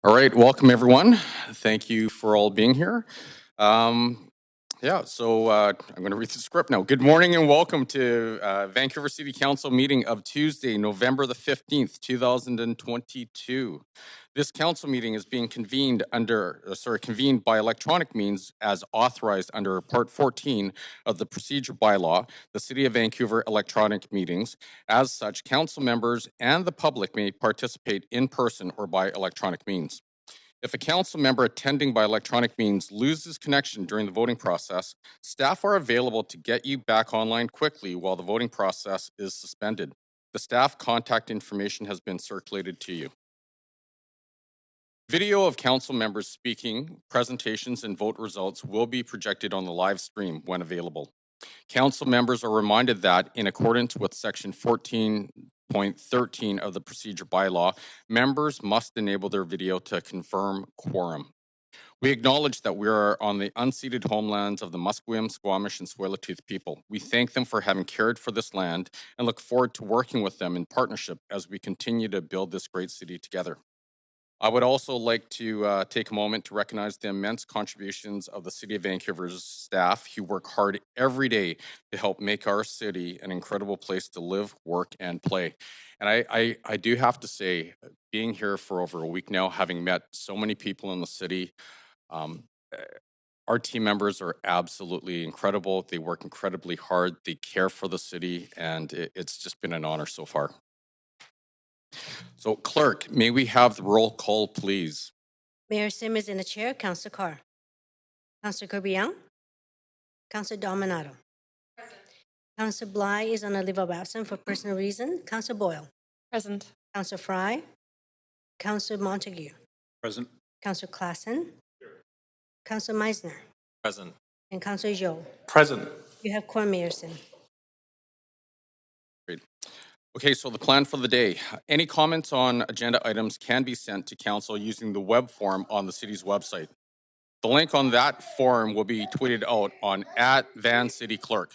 All right, welcome everyone. Thank you for all being here. I'm going to read the script now. Good morning and welcome to Vancouver City Council meeting of Tuesday, November the 15th, 2022. This council meeting is being convened by electronic means as authorized under Part 14 of the Procedure Bylaw, the City of Vancouver electronic meetings. As such, council members and the public may participate in person or by electronic means. If a council member attending by electronic means loses connection during the voting process, staff are available to get you back online quickly while the voting process is suspended. The staff contact information has been circulated to you. Video of council members speaking, presentations, and vote results will be projected on the live stream when available. Council members are reminded that, in accordance with Section 14.13 of the Procedure Bylaw, members must enable their video to confirm quorum. We acknowledge that we are on the unceded homelands of the Musqueam, Squamish, and Tsleil-Waututh people. We thank them for having cared for this land and look forward to working with them in partnership as we continue to build this great city together. I would also like to take a moment to recognize the immense contributions of the City of Vancouver's staff who work hard every day to help make our city an incredible place to live, work, and play. And I do have to say, being here for over a week now, having met so many people in the city, our team members are absolutely incredible. They work incredibly hard. They care for the city, and it's just been an honor so far. So, Clerk, may we have the roll call, please? Mayor Sim is in the chair. Councillor Carr. Councillor Kirby-Yung. Councillor Dominato. Present. Councillor Bly is on a leave of absence for personal reason. Councillor Boyle. Present. Councillor Fry. Councillor Montague. Present. Councillor Klassen. Councillor Meisner. Present. And Councillor Zhou. Present. You have quorum, Mayor Sim. Great. Okay, so the plan for the day. Any comments on agenda items can be sent to council using the web form on the city's website. The link on that form will be tweeted out on @VanCityClerk.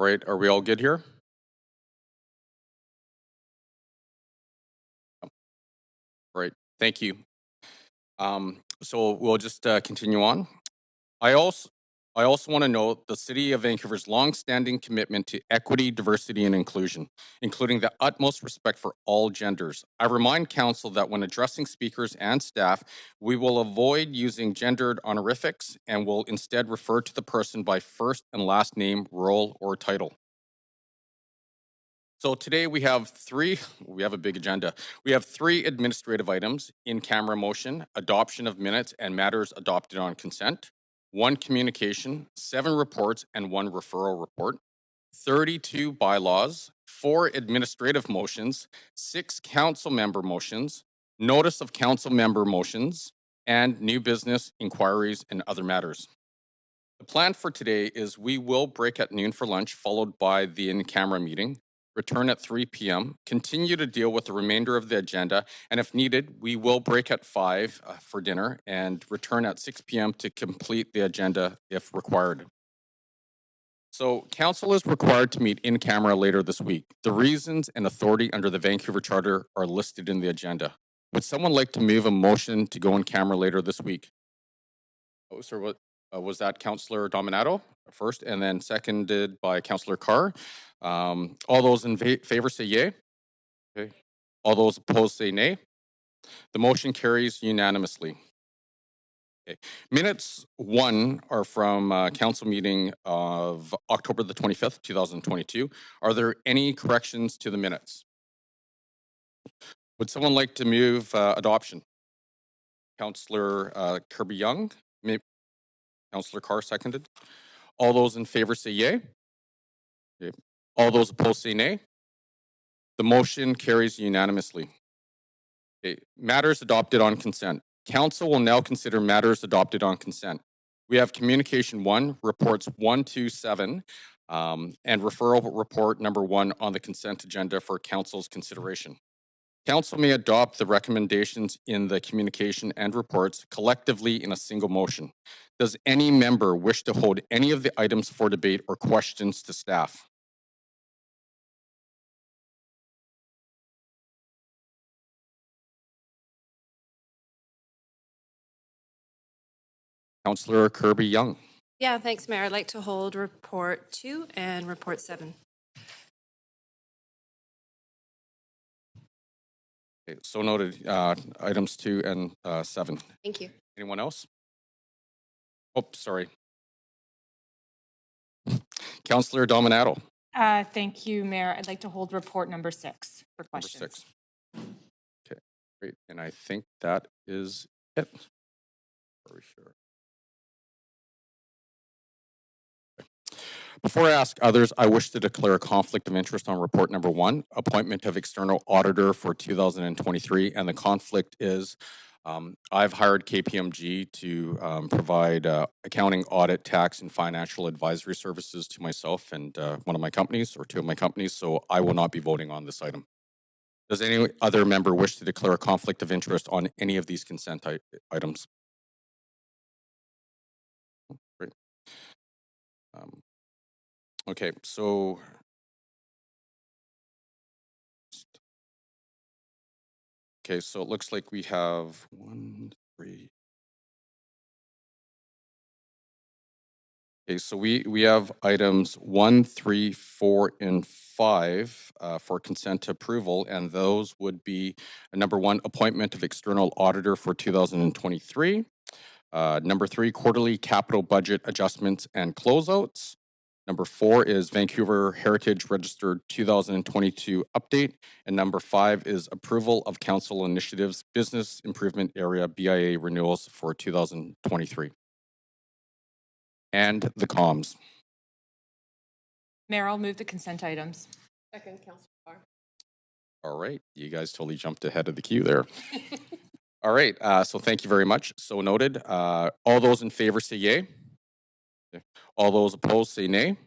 Right, are we all good here? Right, thank you. So we'll just continue on. I also want to note the City of Vancouver's long-standing commitment to equity, diversity, and inclusion, including the utmost respect for all genders. I remind Council that when addressing speakers and staff, we will avoid using gendered honorifics and will instead refer to the person by first and last name, role, or title. So today we have a big agenda. We have 3 administrative items: in-camera motion, adoption of minutes and matters adopted on consent, 1 communication, 7 reports, and 1 referral report, 32 bylaws, 4 administrative motions, 6 council member motions, notice of council member motions, and new business, inquiries, and other matters. The plan for today is we will break at noon for lunch, followed by the in-camera meeting, return at 3 p.m., continue to deal with the remainder of the agenda, and if needed, we will break at 5 for dinner and return at 6 p.m. to complete the agenda if required. So, Council is required to meet in camera later this week. The reasons and authority under the Vancouver Charter are listed in the agenda. Would someone like to move a motion to go in camera later this week? Oh, sir, what? Was that Councillor Dominato first, and then seconded by Councillor Carr? All those in favor say yay. Okay. All those opposed say nay. The motion carries unanimously. Okay. Minutes 1 are from council meeting of October the 25th, 2022. Are there any corrections to the minutes? Would someone like to move adoption? Councillor Kirby-Yung. Councillor Carr seconded. All those in favor say yay. Okay. All those opposed say nay. The motion carries unanimously. Okay. Matters adopted on consent. Council will now consider matters adopted on consent. We have communication 1, reports 1 to 7. And referral report number 1 on the consent agenda for council's consideration. Council may adopt the recommendations in the communication and reports collectively in a single motion. Does any member wish to hold any of the items for debate or questions to staff? Councillor Kirby-Yung. Yeah, thanks, Mayor. I'd like to hold report 2 and report 7. Okay, so noted. Items 2 and 7. Thank you. Anyone else? Oh, sorry. Councillor Dominato. Thank you, Mayor. I'd like to hold report number 6 for Number questions. 6. Okay, great. And I think that is it. Are we sure? Before I ask others, I wish to declare a conflict of interest on report number 1, appointment of external auditor for 2023. And the conflict is I've hired KPMG to provide accounting, audit, tax, and financial advisory services to myself and one of my companies or 2 of my companies. So I will not be voting on this item. Does any other member wish to declare a conflict of interest on any of these consent items? Great. Okay, so it looks like we have 1, 3. Okay, so we have items 1, 3, 4, and 5 for consent approval, and those would be number 1, appointment of external auditor for 2023. Number 3, quarterly capital budget adjustments and closeouts. Number 4 is Vancouver Heritage Register 2022 update. And number 5 is approval of council initiatives, business improvement area BIA renewals for 2023. And the comms. Mayor, I'll move the consent items. Second, Councillor Carr. All right, you guys totally jumped ahead of the queue there. All right, so thank you very much. So noted. All those in favor say yay. Okay. All those opposed say nay.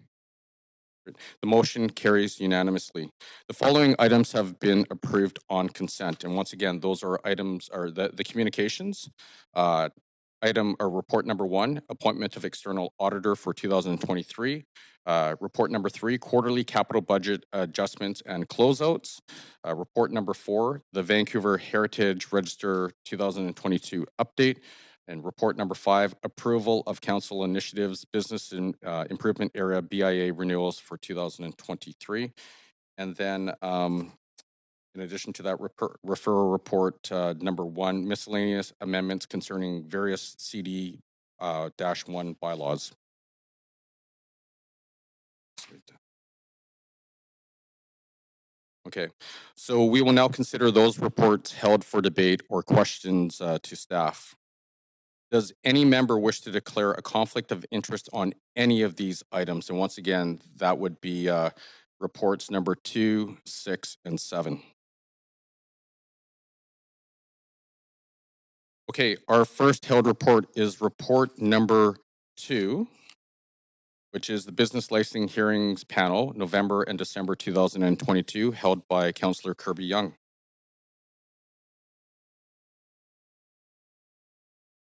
The motion carries unanimously. The following items have been approved on consent. And once again, those are items, or the communications. Item or report number 1, appointment of external auditor for 2023. Report number 3, quarterly capital budget adjustments and closeouts. Report number 4, the Vancouver Heritage Register 2022 update. And report number 5, approval of council initiatives, business and improvement area BIA renewals for 2023. And then in addition to that, referral report number 1, miscellaneous amendments concerning various CD-1 bylaws. Okay, so we will now consider those reports held for debate or questions to staff. Does any member wish to declare a conflict of interest on any of these items? And once again, that would be reports number 2, 6, and 7. Okay, our first held report is report number 2, which is the Business Licensing Hearings Panel, November and December 2022, held by Councillor Kirby-Yung.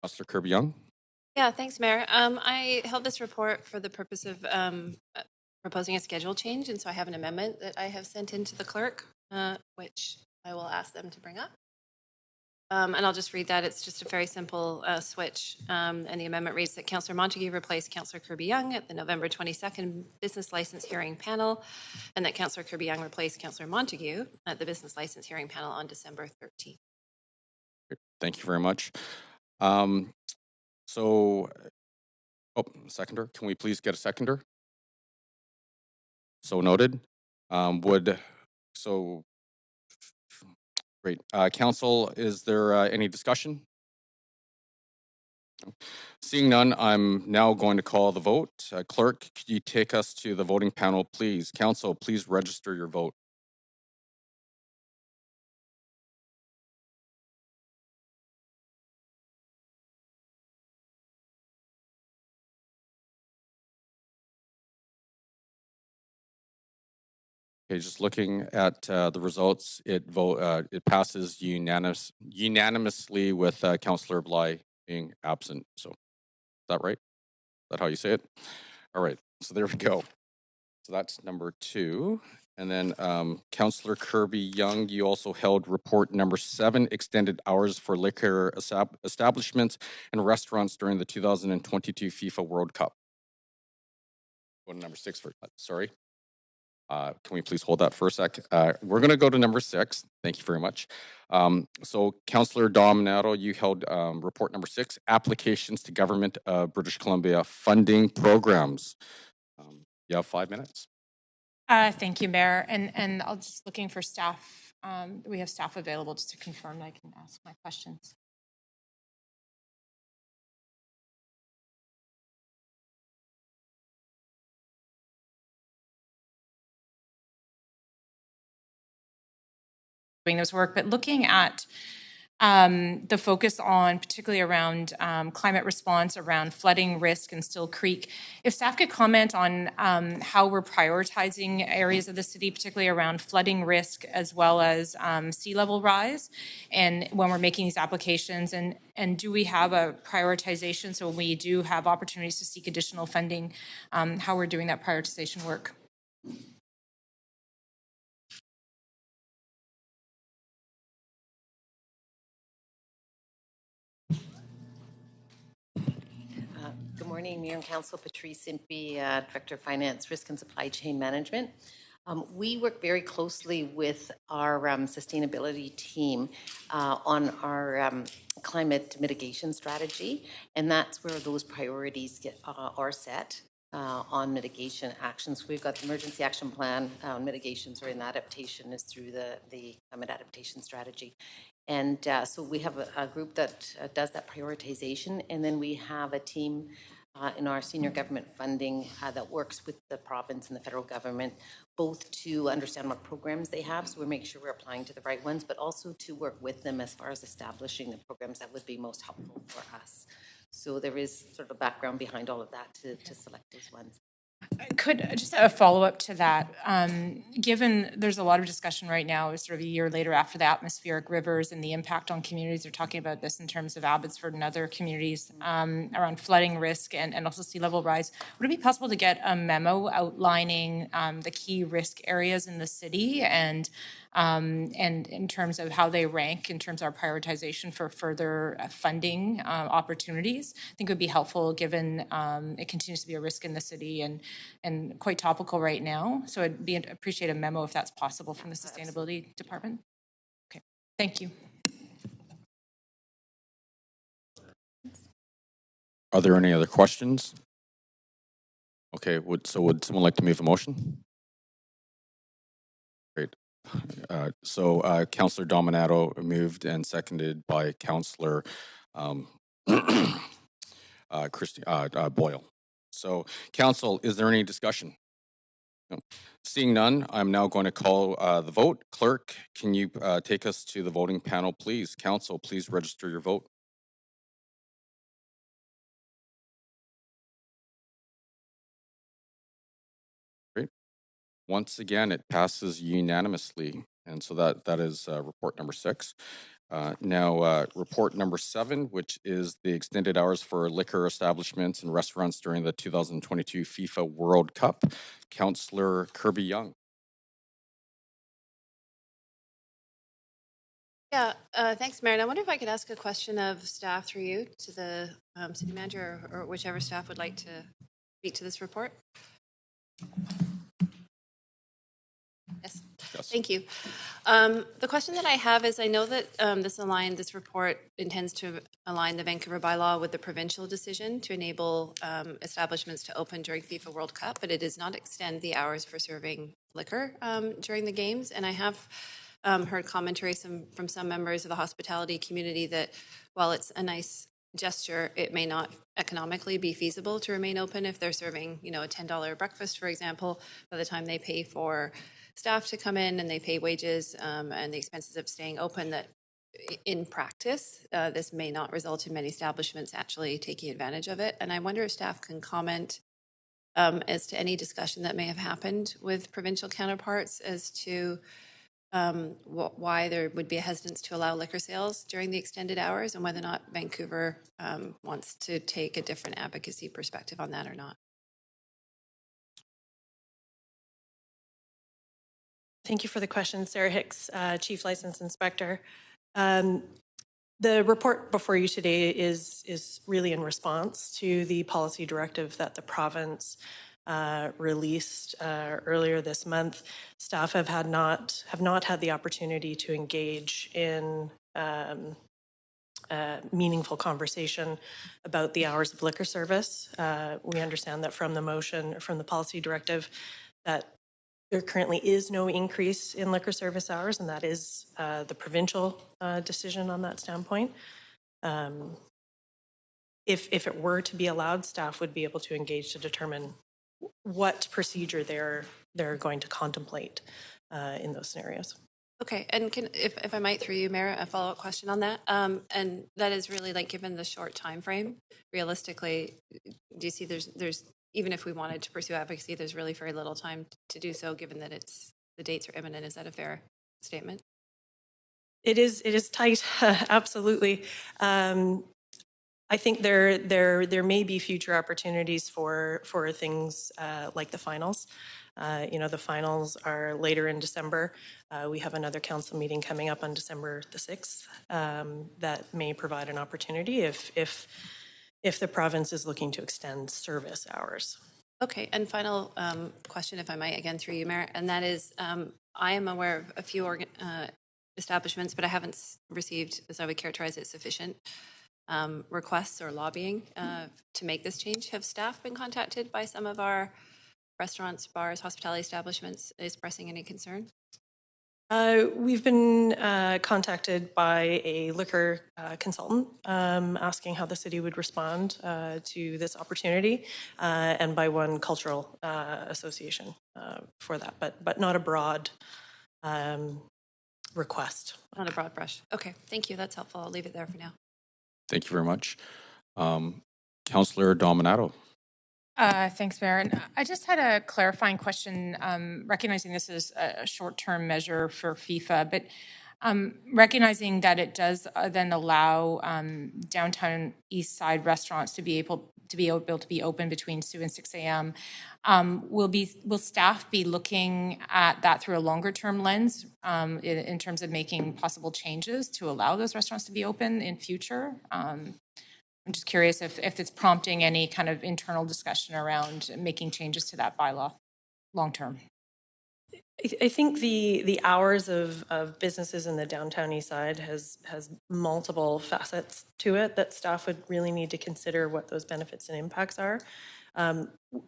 Councillor Kirby-Yung. Yeah, thanks, Mayor. I held this report for the purpose of proposing a schedule change, and so I have an amendment that I have sent in to the clerk, which I will ask them to bring up. And I'll just read that. It's just a very simple switch. And the amendment reads that Councillor Montague replace Councillor Kirby-Yung at the November 22nd Business License Hearing Panel, and that Councillor Kirby-Yung replace Councillor Montague at the Business License Hearing Panel on December 13th. Thank you very much. Seconder, can we please get a seconder? So noted. Great. Council, is there any discussion? Seeing none, I'm now going to call the vote. Clerk, could you take us to the voting panel, please? Council, please register your vote. Okay, just looking at the results, it passes unanimously with Councillor Bly being absent. So, is that right? Is that how you say it? All right. So there we go. So that's number 2. And then Councillor Kirby-Yung, you also held report number 7, extended hours for liquor establishments and restaurants during the 2022 FIFA World Cup. Go to number 6 for sorry. Can we please hold that for a sec? We're going to go to number 6. Thank you very much. So, Councillor Dominato, you held report number 6, applications to Government of British Columbia funding programs. You have 5 minutes. Thank you, Mayor. And I'll just looking for staff. We have staff available just to confirm I can ask my questions. Doing this work, but looking at the focus on particularly around climate response, around flooding risk in Still Creek. If staff could comment on how we're prioritizing areas of the city, particularly around flooding risk as well as sea level rise, and when we're making these applications, and do we have a prioritization so when we do have opportunities to seek additional funding, how we're doing that prioritization work? Good morning, Mayor and Council. Patrice Impey, Director of Finance, Risk and Supply Chain Management. We work very closely with our sustainability team on our climate mitigation strategy, and that's where those priorities are set on mitigation actions. We've got the emergency action plan on mitigations, or in adaptation is through the climate adaptation strategy. And so we have a group that does that prioritization, and then we have a team in our senior government funding that works with the province and the federal government, both to understand what programs they have, so we make sure we're applying to the right ones, but also to work with them as far as establishing the programs that would be most helpful for us. So there is sort of a background behind all of that to select those ones. Could just a follow-up to that, given there's a lot of discussion right now, sort of a year later after the atmospheric rivers and the impact on communities, they're talking about this in terms of Abbotsford and other communities around flooding risk and also sea level rise. Would it be possible to get a memo outlining the key risk areas in the city and in terms of how they rank in terms of our prioritization for further funding opportunities? I think it would be helpful given it continues to be a risk in the city and quite topical right now. So I'd appreciate a memo if that's possible from the Sustainability Department. Okay, thank you. Are there any other questions? Okay, would someone like to move a motion? Great. Councillor Dominato moved and seconded by Councillor Boyle. So, Council, is there any discussion? No. Seeing none, I'm now going to call the vote. Clerk, can you take us to the voting panel, please? Council, please register your vote. Great. Once again, it passes unanimously. And so that is report number 6. Now, report number 7, which is the extended hours for liquor establishments and restaurants during the 2022 FIFA World Cup. Councillor Kirby-Yung. Yeah, thanks, Mayor. And I wonder if I could ask a question of staff through you to the city manager or whichever staff would like to speak to this report. Yes. Thank you. The question that I have is, I know that this report intends to align the Vancouver bylaw with the provincial decision to enable establishments to open during FIFA World Cup, but it does not extend the hours for serving liquor during the games. And I have heard commentary from some members of the hospitality community that while it's a nice gesture, it may not economically be feasible to remain open if they're serving, a $10 breakfast, for example, by the time they pay for staff to come in and they pay wages and the expenses of staying open, that in practice, this may not result in many establishments actually taking advantage of it. And I wonder if staff can comment as to any discussion that may have happened with provincial counterparts as to why there would be a hesitance to allow liquor sales during the extended hours, and whether or not Vancouver wants to take a different advocacy perspective on that or not. Thank you for the question, Sarah Hicks, Chief License Inspector. The report before you today is really in response to the policy directive that the province released earlier this month. Staff have not had the opportunity to engage in meaningful conversation about the hours of liquor service. We understand that from the motion, from the policy directive, that there currently is no increase in liquor service hours, and that is the provincial decision on that standpoint. If it were to be allowed, staff would be able to engage to determine what procedure they're going to contemplate in those scenarios. Okay, and if I might, through you, Mayor, a follow-up question on that, and that is really like, given the short time frame, realistically, do you see there's even if we wanted to pursue advocacy, there's really very little time to do so, given that the dates are imminent? Is that a fair statement? It is tight, absolutely. I think there may be future opportunities for things like the finals. The finals are later in December. We have another council meeting coming up on December the 6th that may provide an opportunity if the province is looking to extend service hours. Okay, and final question, if I might, again through you, Mayor, and that is, I am aware of a few establishments, but I haven't received, as I would characterize it, sufficient requests or lobbying to make this change. Have staff been contacted by some of our restaurants, bars, hospitality establishments expressing any concern? We've been contacted by a liquor consultant asking how the city would respond to this opportunity, and by one cultural association for that, but not a broad request. Not a broad brush. Okay, thank you. That's helpful. I'll leave it there for now. Thank you very much. Councillor Dominato. Thanks, Mayor. And I just had a clarifying question, recognizing this is a short-term measure for FIFA, but recognizing that it does then allow downtown East Side restaurants to be able to be open between 2 and 6 a.m. Will staff be looking at that through a longer-term lens in terms of making possible changes to allow those restaurants to be open in future? I'm just curious if it's prompting any kind of internal discussion around making changes to that bylaw long term. I think the hours of businesses in the downtown east side has multiple facets to it that staff would really need to consider what those benefits and impacts are.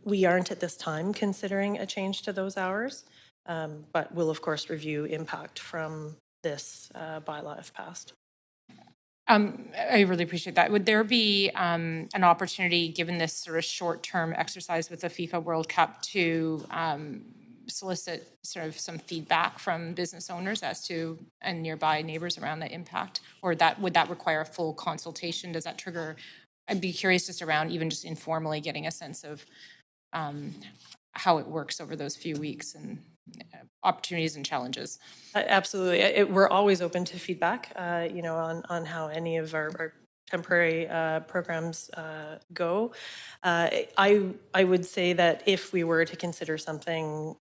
We aren't at this time considering a change to those hours, but we'll of course review impact from this bylaw if passed. I really appreciate that. Would there be an opportunity, given this sort of short-term exercise with the FIFA World Cup, to solicit sort of some feedback from business owners as to, and nearby neighbors around the impact? Or would that require a full consultation? Does that trigger? I'd be curious just around even just informally getting a sense of how it works over those few weeks and opportunities and challenges. Absolutely. We're always open to feedback, on how any of our temporary programs go. I would say that if we were to consider something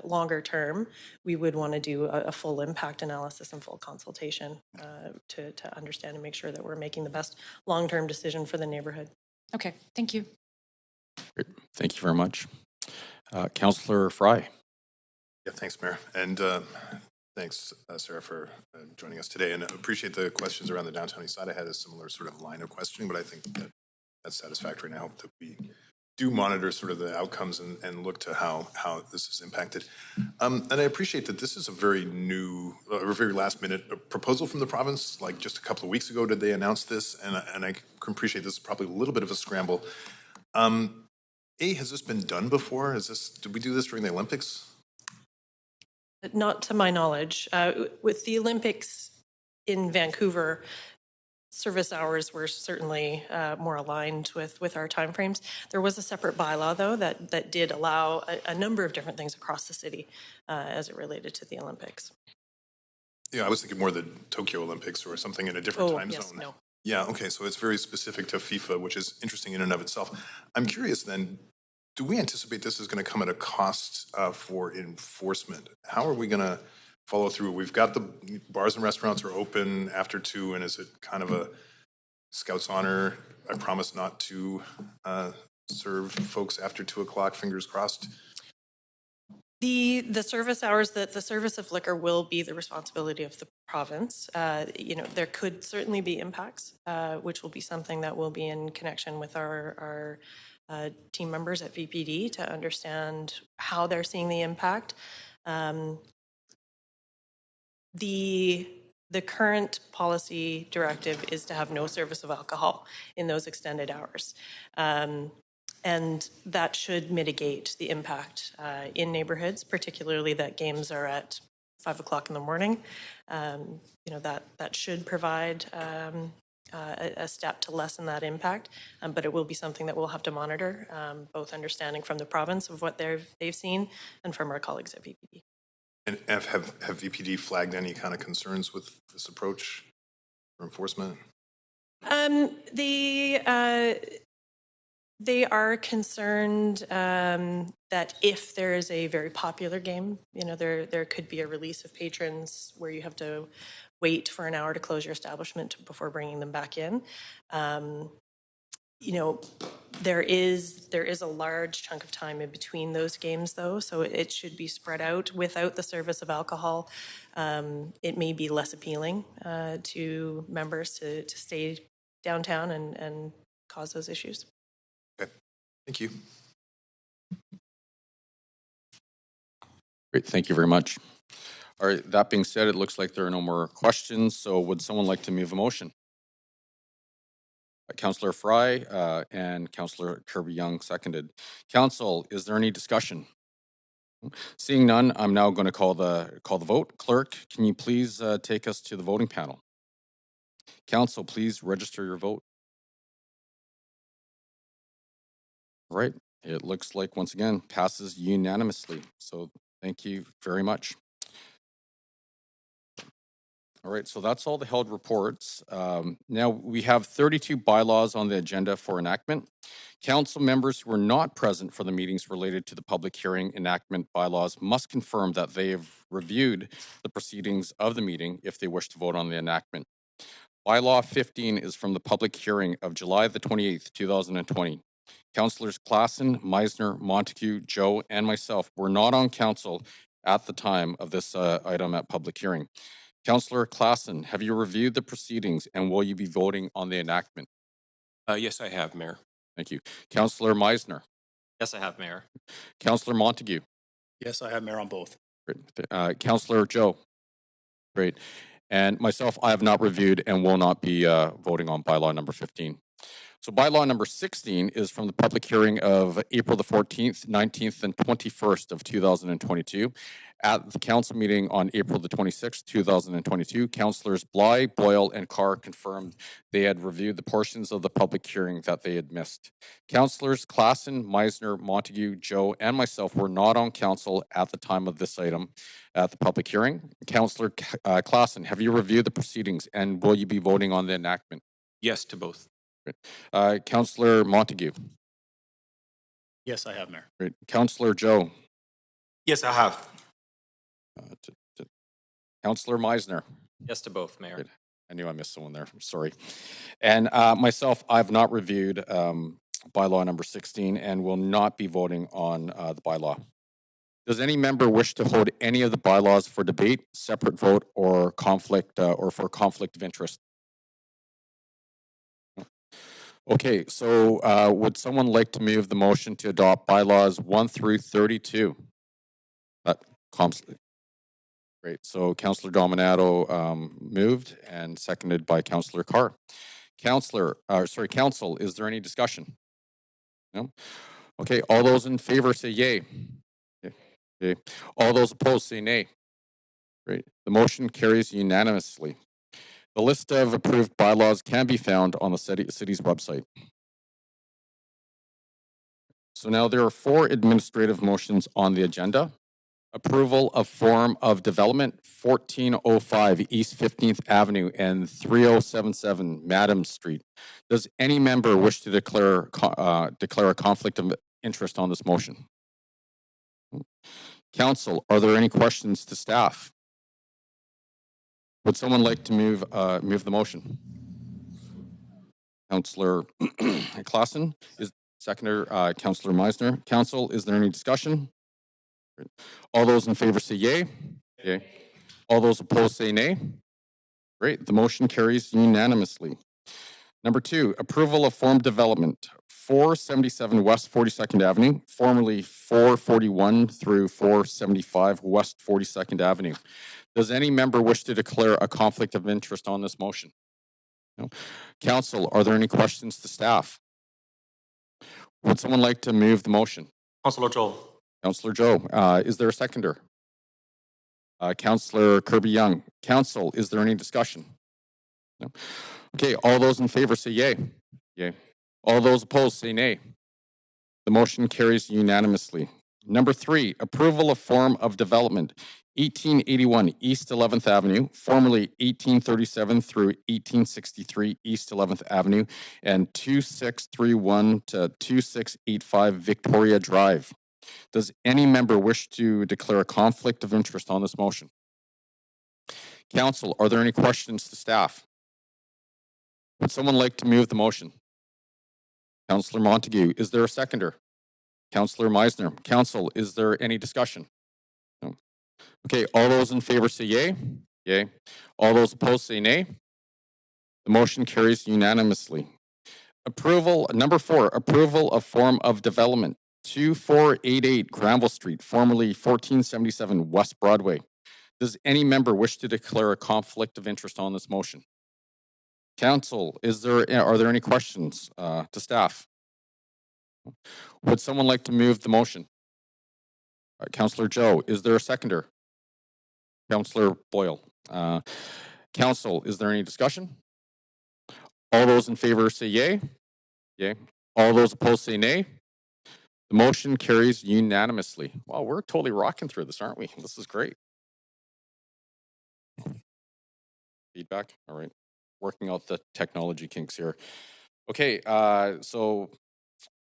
longer term, we would want to do a full impact analysis and full consultation to understand and make sure that we're making the best long-term decision for the neighborhood. Okay, thank you. Great. Thank you very much. Councillor Fry. Yeah, thanks, Mayor. And thanks, Sarah, for joining us today. And I appreciate the questions around the downtown east side. I had a similar sort of line of questioning, but I think that's satisfactory. And I hope that we do monitor sort of the outcomes and look to how this is impacted. And I appreciate that this is a very new, very last minute proposal from the province. Like just a couple of weeks ago, did they announce this? And I can appreciate this is probably a little bit of a scramble. Has this been done before? Did we do this during the Olympics? Not to my knowledge. With the Olympics in Vancouver, service hours were certainly more aligned with our timeframes. There was a separate bylaw, though, that did allow a number of different things across the city as it related to the Olympics. Yeah, I was thinking more the Tokyo Olympics or something in a different time yes, zone. no. Yeah, okay, so it's very specific to FIFA, which is interesting in and of itself. I'm curious then, do we anticipate this is going to come at a cost for enforcement? How are we going to follow through? We've got the bars and restaurants are open after 2, and is it kind of a Scouts honor? I promise not to serve folks after 2 o'clock, fingers crossed. The service hours, the service of liquor will be the responsibility of the province. There could certainly be impacts, which will be something that will be in connection with our team members at VPD to understand how they're seeing the impact. The current policy directive is to have no service of alcohol in those extended hours. And that should mitigate the impact in neighborhoods, particularly that games are at 5 o'clock in the morning. That should provide a step to lessen that impact, but it will be something that we'll have to monitor, both understanding from the province of what they've seen and from our colleagues at VPD. And have VPD flagged any kind of concerns with this approach for enforcement? They are concerned that if there is a very popular game, there could be a release of patrons where you have to wait for an hour to close your establishment before bringing them back in. There is a large chunk of time in between those games, though, so it should be spread out. Without the service of alcohol, it may be less appealing to members to stay downtown and cause those issues. Okay, thank you. Great, thank you very much. All right, that being said, it looks like there are no more questions, so would someone like to move a motion? Councillor Fry and Councillor Kirby-Yung seconded. Council, is there any discussion? Seeing none, I'm now going to call the vote. Clerk, can you please take us to the voting panel? Council, please register your vote. All right, it looks like once again passes unanimously. So thank you very much. All right, so that's all the held reports. Now we have 32 bylaws on the agenda for enactment. Council members who were not present for the meetings related to the public hearing enactment bylaws must confirm that they have reviewed the proceedings of the meeting if they wish to vote on the enactment. Bylaw 15 is from the public hearing of July the 28th, 2020. Councillors Klassen, Meisner, Montague, Joe, and myself were not on council at the time of this item at public hearing. Councillor Klassen, have you reviewed the proceedings and will you be voting on the enactment? Yes, I have, Mayor. Thank you. Councillor Meisner. Yes, I have, Mayor. Councillor Montague. Yes, I have, Mayor, on both. Great. Councillor Joe. Great. And myself, I have not reviewed and will not be voting on bylaw number 15. So bylaw number 16 is from the public hearing of April the 14th, 19th, and 21st of 2022. At the council meeting on April the 26th, 2022, councillors Bly, Boyle, and Carr confirmed they had reviewed the portions of the public hearing that they had missed. Councillors Klassen, Meisner, Montague, Joe, and myself were not on council at the time of this item at the public hearing. Councillor Klassen, have you reviewed the proceedings and will you be voting on the enactment? Yes to both. Councillor Montague. Yes, I have, Mayor. Great. Councillor Joe. Yes, I have. Councillor Meisner. Yes to both, Mayor. Good. I knew I missed someone there. I'm sorry. And myself, I've not reviewed bylaw number 16 and will not be voting on the bylaw. Does any member wish to hold any of the bylaws for debate, separate vote, or conflict, or for conflict of interest? Okay, so would someone like to move the motion to adopt bylaws 1 through 32? Great. So Councillor Dominato moved and seconded by Councillor Carr. Council, is there any discussion? No? Okay, all those in favor say yay. Okay. All those opposed say nay. Great. The motion carries unanimously. The list of approved bylaws can be found on the city's website. So now there are 4 administrative motions on the agenda. Approval of form of development 1405 East 15th Avenue and 3077 Madam Street. Does any member wish to declare a conflict of interest on this motion? Council, are there any questions to staff? Would someone like to move the motion? Councillor Klassen is seconder. Councillor Meisner. Council, is there any discussion? All those in favor say yay. Yay. All those opposed say nay. Great. The motion carries unanimously. Number 2, approval of form development 477 West 42nd Avenue, formerly 441 through 475 West 42nd Avenue. Does any member wish to declare a conflict of interest on this motion? No. Council, are there any questions to staff? Would someone like to move the motion? Councillor Zhou. Councillor Zhou, is there a seconder? Councillor Kirby-Yung. Council, is there any discussion? No. Okay, all those in favor say yay. Yay. All those opposed say nay. The motion carries unanimously. Number 3, approval of form of development 1881 East 11th Avenue, formerly 1837 through 1863 East 11th Avenue, and 2631 to 2685 Victoria Drive. Does any member wish to declare a conflict of interest on this motion? Council, are there any questions to staff? Would someone like to move the motion? Councillor Montague, is there a seconder? Councillor Meisner. Council, is there any discussion? No. Okay, all those in favor say yay. Yay. All those opposed say nay. The motion carries unanimously. Number 4, approval of form of development 2488 Granville Street, formerly 1477 West Broadway. Does any member wish to declare a conflict of interest on this motion? Council, are there any questions to staff? Would someone like to move the motion? Councillor Zhou, is there a seconder? Councillor Boyle. Council, is there any discussion? All those in favor say yay. Yay. All those opposed say nay. The motion carries unanimously. Wow, we're totally rocking through this, aren't we? This is great. Feedback? All right. Working out the technology kinks here. Okay, so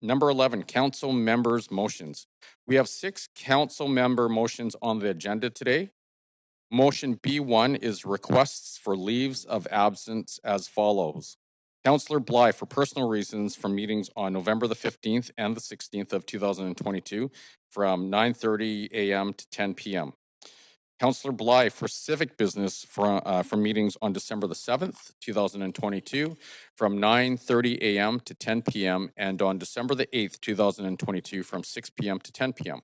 number 11, council members' motions. We have 6 council member motions on the agenda today. Motion B1 is requests for leaves of absence as follows. Councillor Bly for personal reasons from meetings on November the 15th and the 16th of 2022 from 9:30 a.m. to 10 p.m. Councillor Bly for civic business from meetings on December the 7th, 2022 from 9:30 a.m. to 10 p.m. and on December the 8th, 2022 from 6 p.m. to 10 p.m.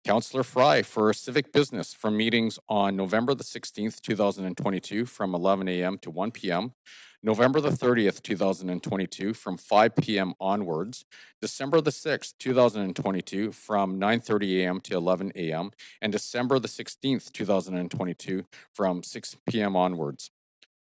Councillor Fry for civic business from meetings on November the 16th, 2022 from 11 a.m. to 1 p.m., November the 30th, 2022 from 5 p.m. onwards, December the 6th, 2022 from 9:30 a.m. to 11 a.m., and December the 16th, 2022 from 6 p.m. onwards.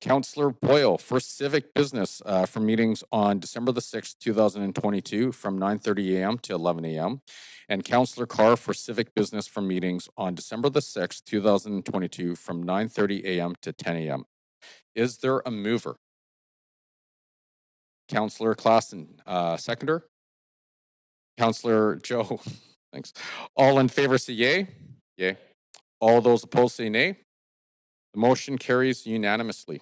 Councillor Boyle for civic business from meetings on December the 6th, 2022 from 9:30 a.m. to 11 a.m. And Councillor Carr for civic business from meetings on December the 6th, 2022 from 9:30 a.m. to 10 a.m. Is there a mover? Councillor Klassen, seconder? Councillor Zhou, thanks. All in favor say yay. Yay. All those opposed say nay. The motion carries unanimously.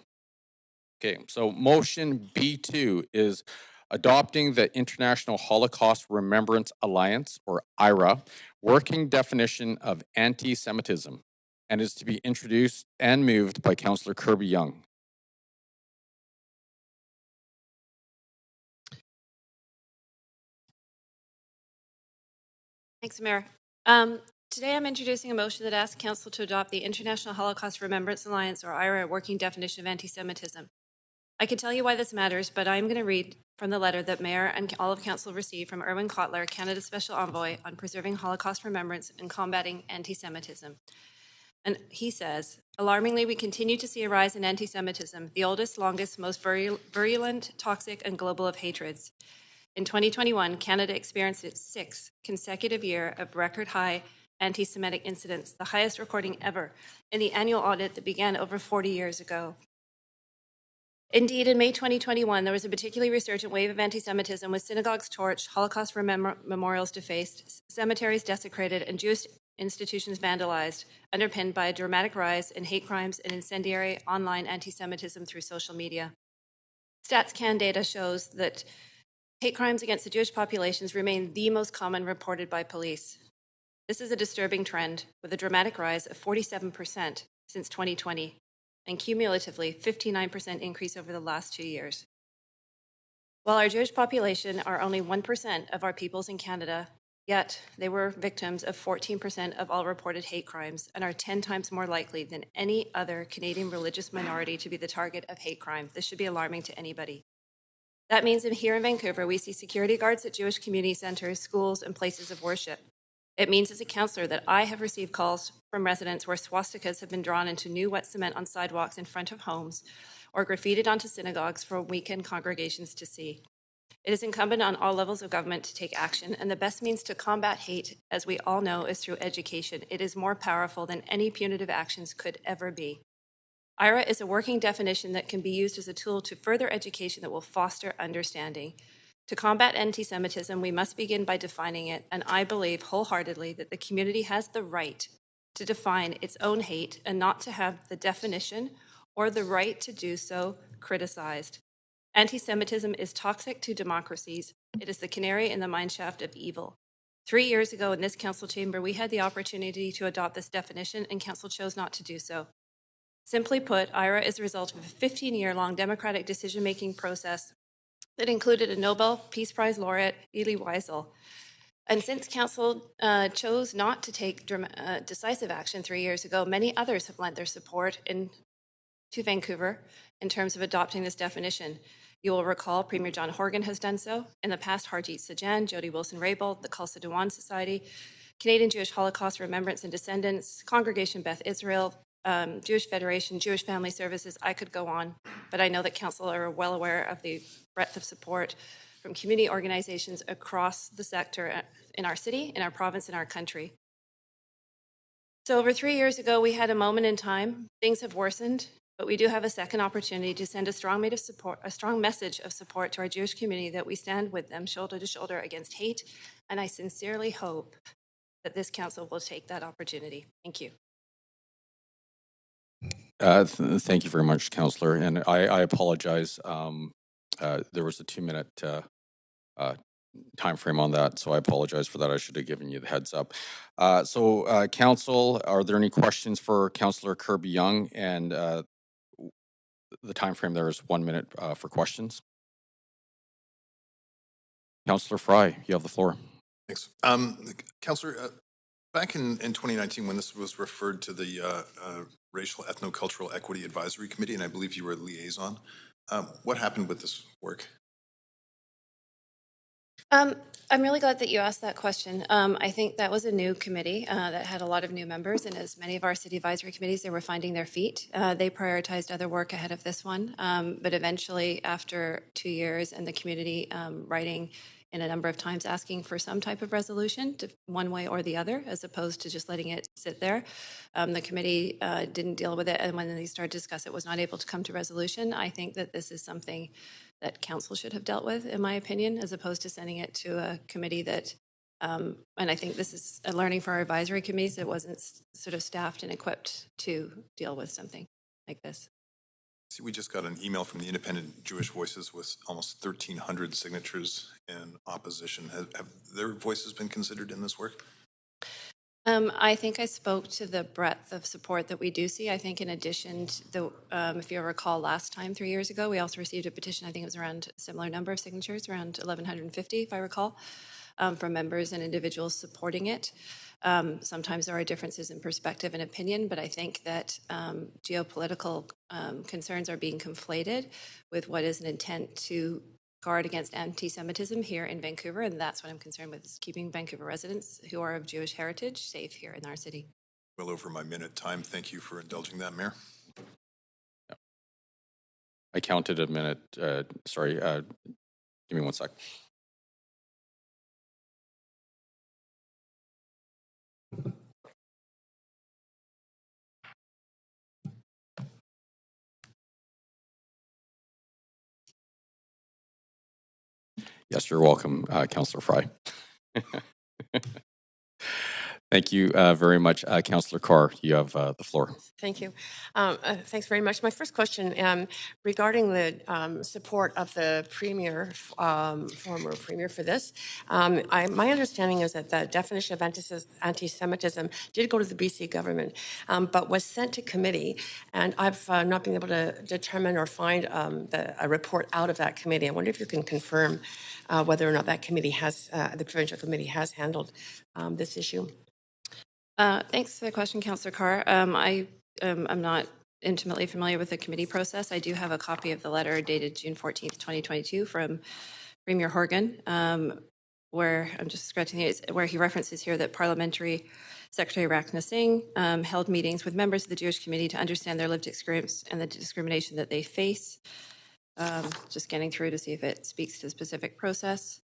Okay, so motion B2 is adopting the International Holocaust Remembrance Alliance, or IRA, working definition of anti-Semitism, and is to be introduced and moved by Councillor Kirby-Yung. Thanks, Mayor. Today I'm introducing a motion that asks Council to adopt the International Holocaust Remembrance Alliance, or IRA, working definition of anti-Semitism. I can tell you why this matters, but I'm going to read from the letter that Mayor and all of Council received from Erwin Kotler, Canada's Special Envoy on preserving Holocaust remembrance and combating anti-Semitism. And he says, alarmingly, we continue to see a rise in anti-Semitism, the oldest, longest, most virulent, toxic, and global of hatreds. In 2021, Canada experienced its sixth consecutive year of record high anti-Semitic incidents, the highest recording ever in the annual audit that began over 40 years ago. Indeed, in May 2021, there was a particularly resurgent wave of anti-Semitism with synagogues torched, Holocaust memorials defaced, cemeteries desecrated, and Jewish institutions vandalized, underpinned by a dramatic rise in hate crimes and incendiary online anti-Semitism through social media. StatsCan data shows that hate crimes against the Jewish populations remain the most common reported by police. This is a disturbing trend, with a dramatic rise of 47% since 2020, and cumulatively 59% increase over the last 2 years. While our Jewish population are only 1% of our peoples in Canada, yet they were victims of 14% of all reported hate crimes and are 10 times more likely than any other Canadian religious minority to be the target of hate crime. This should be alarming to anybody. That means that here in Vancouver, we see security guards at Jewish community centers, schools, and places of worship. It means as a councillor that I have received calls from residents where swastikas have been drawn into new wet cement on sidewalks in front of homes or graffitied onto synagogues for weekend congregations to see. It is incumbent on all levels of government to take action, and the best means to combat hate, as we all know, is through education. It is more powerful than any punitive actions could ever be. IRA is a working definition that can be used as a tool to further education that will foster understanding. To combat anti-Semitism, we must begin by defining it, and I believe wholeheartedly that the community has the right to define its own hate and not to have the definition or the right to do so criticized. Anti-Semitism is toxic to democracies. It is the canary in the mineshaft of evil. 3 years ago in this council chamber, we had the opportunity to adopt this definition, and council chose not to do so. Simply put, IRA is a result of a 15-year-long democratic decision-making process that included a Nobel Peace Prize laureate, Elie Wiesel. And since council chose not to take decisive action 3 years ago, many others have lent their support to Vancouver in terms of adopting this definition. You will recall Premier John Horgan has done so. In the past, Harjit Sajjan, Jody Wilson-Raybould, the Khalsa Diwan Society, Canadian Jewish Holocaust Remembrance and Descendants, Congregation Beth Israel, Jewish Federation, Jewish Family Services. I could go on, but I know that council are well aware of the breadth of support from community organizations across the sector in our city, in our province, in our country. So over 3 years ago, we had a moment in time. Things have worsened, but we do have a second opportunity to send a strong message of support to our Jewish community that we stand with them shoulder to shoulder against hate. And I sincerely hope that this council will take that opportunity. Thank you. Thank you very much, Councillor. And I apologize. There was a 2-minute time frame on that, so I apologize for that. I should have given you the heads up. Council, are there any questions for Councillor Kirby-Yung? And the time frame there is 1 minute for questions. Councillor Fry, you have the floor. Thanks. Councillor, back in 2019, when this was referred to the Racial Ethnocultural Equity Advisory Committee, and I believe you were a liaison, what happened with this work? I'm really glad that you asked that question. I think that was a new committee that had a lot of new members, and as many of our city advisory committees, they were finding their feet. They prioritized other work ahead of this one, but eventually, after 2 years, and the community writing in a number of times asking for some type of resolution, one way or the other, as opposed to just letting it sit there, the committee didn't deal with it, and when they started to discuss it, was not able to come to resolution. I think that this is something that council should have dealt with, in my opinion, as opposed to sending it to a committee that, and I think this is a learning for our advisory committees, it wasn't sort of staffed and equipped to deal with something like this. See, we just got an email from the Independent Jewish Voices with almost 1,300 signatures in opposition. Have their voices been considered in this work? I think I spoke to the breadth of support that we do see. I think in addition to the, if you recall last time, 3 years ago, we also received a petition, I think it was around a similar number of signatures, around 1,150, if I recall, from members and individuals supporting it. Sometimes there are differences in perspective and opinion, but I think that geopolitical concerns are being conflated with what is an intent to guard against anti-Semitism here in Vancouver, and that's what I'm concerned with, is keeping Vancouver residents who are of Jewish heritage safe here in our city. well over my minute time. Thank you for indulging that, Mayor. I counted a minute. Sorry, give me 1 sec. Yes, you're welcome, Councillor Fry. Thank you very much. Councillor Carr, you have the floor. Thank you. Thanks very much. My first question regarding the support of the Premier, former Premier for this. My understanding is that the definition of anti-Semitism did go to the BC government, but was sent to committee, and I've not been able to determine or find a report out of that committee. I wonder if you can confirm whether or not that committee has, the provincial committee has handled this issue. Thanks for the question, Councillor Carr. I'm not intimately familiar with the committee process. I do have a copy of the letter dated June 14th, 2022 from Premier Horgan, where I'm just scratching the where he references here that Parliamentary Secretary Rakna Singh held meetings with members of the Jewish community to understand their lived experience and the discrimination that they face. Just getting through to see if it speaks to the specific process.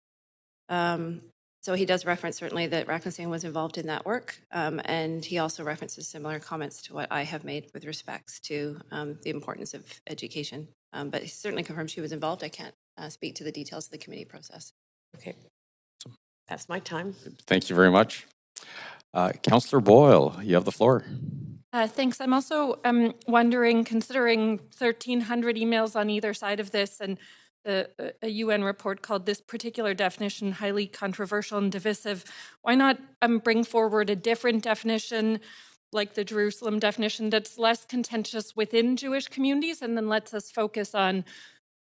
So he does reference certainly that Rakna Singh was involved in that work, and he also references similar comments to what I have made with respects to the importance of education. But he certainly confirms she was involved. I can't speak to the details of the committee process. Okay, that's my time. Thank you very much. Councillor Boyle, you have the floor. Thanks. I'm also wondering, considering 1,300 emails on either side of this and a UN report called this particular definition highly controversial and divisive, why not bring forward a different definition like the Jerusalem definition that's less contentious within Jewish communities and then lets us focus on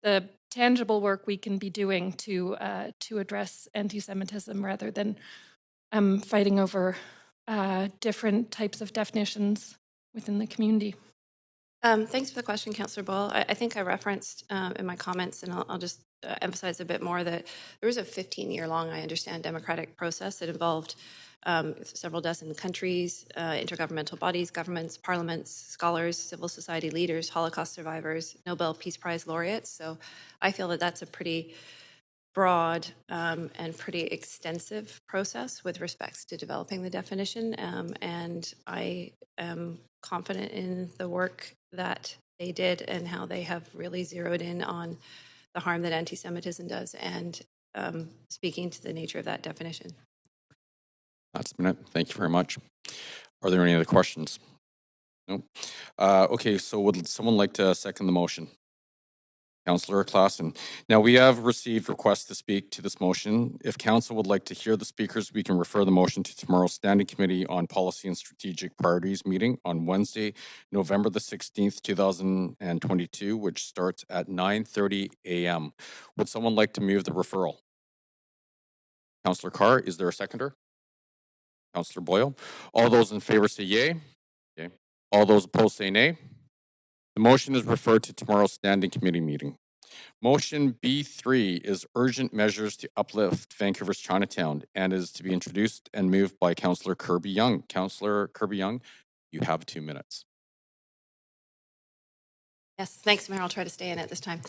the tangible work we can be doing to address anti-Semitism rather than fighting over different types of definitions within the community. Thanks for the question, Councillor Boyle. I think I referenced in my comments, and I'll just emphasize a bit more that there was a 15-year-long, I understand, democratic process that involved several dozen countries, intergovernmental bodies, governments, parliaments, scholars, civil society leaders, Holocaust survivors, Nobel Peace Prize laureates. So I feel that that's a pretty broad and pretty extensive process with respects to developing the definition. And I am confident in the work that they did and how they have really zeroed in on the harm that anti-Semitism does and speaking to the nature of that definition. That's a minute. Thank you very much. Are there any other questions? No. Okay, so would someone like to second the motion? Councillor Klassen. Now, we have received requests to speak to this motion. If council would like to hear the speakers, we can refer the motion to tomorrow's Standing Committee on Policy and Strategic Priorities meeting on Wednesday, November the 16th, 2022, which starts at 9:30 a.m. Would someone like to move the referral? Councillor Carr, is there a seconder? Councillor Boyle. All those in favor say yay. Okay. All those opposed say nay. The motion is referred to tomorrow's Standing Committee meeting. Motion B3 is urgent measures to uplift Vancouver's Chinatown and is to be introduced and moved by Councillor Kirby-Yung. Councillor Kirby-Yung, you have 2 minutes. Yes, thanks, Mayor. I'll try to stay in it this time.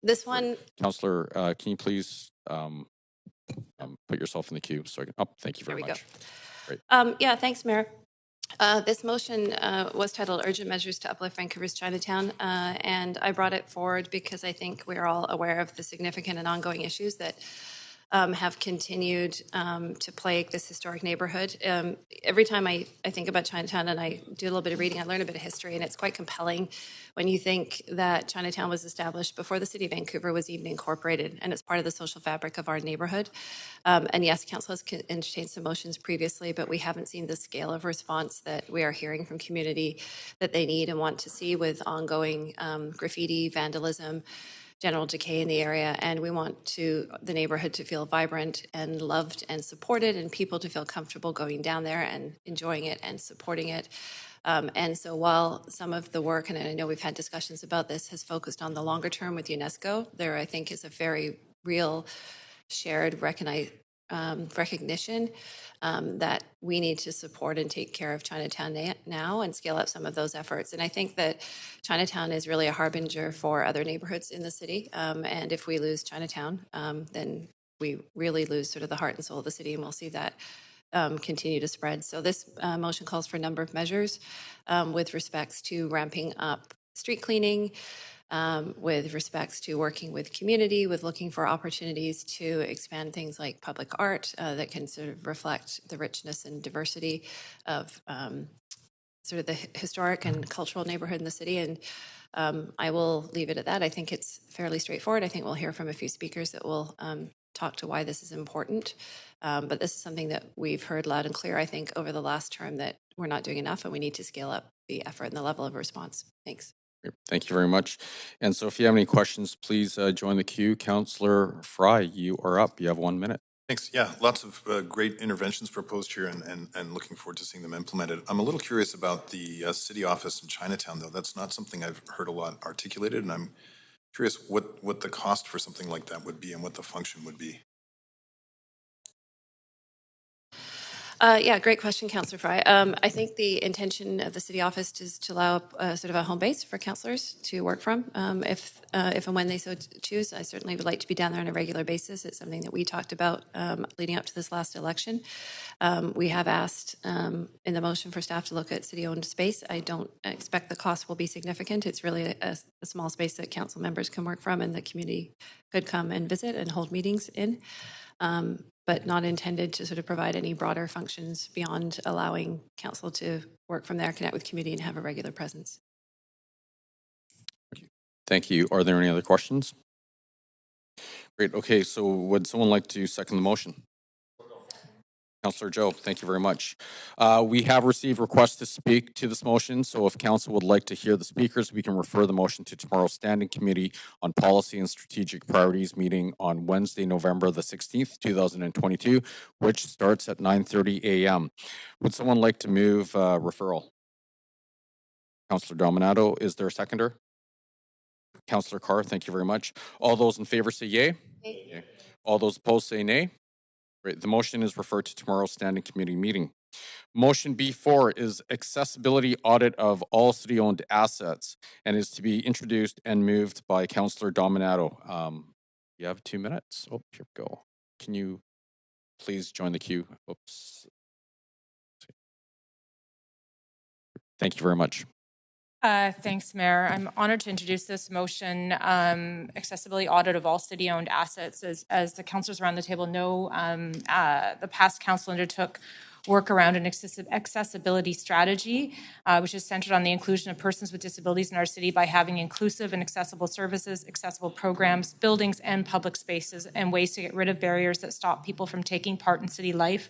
This one... Councillor, can you please put yourself in the queue? So thank you very much. Great. Yeah, thanks, Mayor. This motion was titled Urgent Measures to Uplift Vancouver's Chinatown, and I brought it forward because I think we're all aware of the significant and ongoing issues that have continued to plague this historic neighborhood. Every time I think about Chinatown and I do a little bit of reading, I learn a bit of history, and it's quite compelling when you think that Chinatown was established before the city of Vancouver was even incorporated, and it's part of the social fabric of our neighborhood. And yes, council has entertained some motions previously, but we haven't seen the scale of response that we are hearing from community that they need and want to see with ongoing graffiti, vandalism, general decay in the area, and we want the neighborhood to feel vibrant and loved and supported, and people to feel comfortable going down there and enjoying it and supporting it. And so while some of the work, and I know we've had discussions about this, has focused on the longer term with UNESCO, there I think is a very real shared recognition that we need to support and take care of Chinatown now and scale up some of those efforts. And I think that Chinatown is really a harbinger for other neighborhoods in the city. And if we lose Chinatown, then we really lose sort of the heart and soul of the city, and we'll see that continue to spread. So this motion calls for a number of measures with respects to ramping up street cleaning, with respects to working with community, with looking for opportunities to expand things like public art that can sort of reflect the richness and diversity of sort of the historic and cultural neighborhood in the city. And I will leave it at that. I think it's fairly straightforward. I think we'll hear from a few speakers that will talk to why this is important. But this is something that we've heard loud and clear, I think, over the last term, that we're not doing enough and we need to scale up the effort and the level of response. Thanks. Thank you very much. And so if you have any questions, please join the queue. Councillor Fry, you are up. You have 1 minute. Thanks. Yeah, lots of great interventions proposed here and looking forward to seeing them implemented. I'm a little curious about the city office in Chinatown, though. That's not something I've heard a lot articulated, and I'm curious what the cost for something like that would be and what the function would be. Yeah, great question, Councillor Fry. I think the intention of the city office is to allow sort of a home base for councillors to work from if and when they so choose. I certainly would like to be down there on a regular basis. It's something that we talked about leading up to this last election. We have asked in the motion for staff to look at city-owned space. I don't expect the cost will be significant. It's really a small space that council members can work from and the community could come and visit and hold meetings in. But not intended to sort of provide any broader functions beyond allowing council to work from there, connect with community, and have a regular presence. Thank you. Are there any other questions? Great. Okay, so would someone like to second the motion? Councillor Joe, thank you very much. We have received requests to speak to this motion, so if council would like to hear the speakers, we can refer the motion to tomorrow's Standing Committee on Policy and Strategic Priorities meeting on Wednesday, November the 16th, 2022, which starts at 9:30 a.m. Would someone like to move referral? Councillor Dominato, is there a seconder? Councillor Carr, thank you very much. All those in favor say yay. Yay. All those opposed say nay. Great. The motion is referred to tomorrow's Standing Committee meeting. Motion B4 is accessibility audit of all city-owned assets and is to be introduced and moved by Councillor Dominato. You have 2 minutes. Oh, here we go. Can you please join the queue? Oops. Thank you very much. Thanks, Mayor. I'm honored to introduce this motion, accessibility audit of all city-owned assets. As the councillors around the table know, the past council undertook work around an accessibility strategy, which is centered on the inclusion of persons with disabilities in our city by having inclusive and accessible services, accessible programs, buildings, and public spaces, and ways to get rid of barriers that stop people from taking part in city life.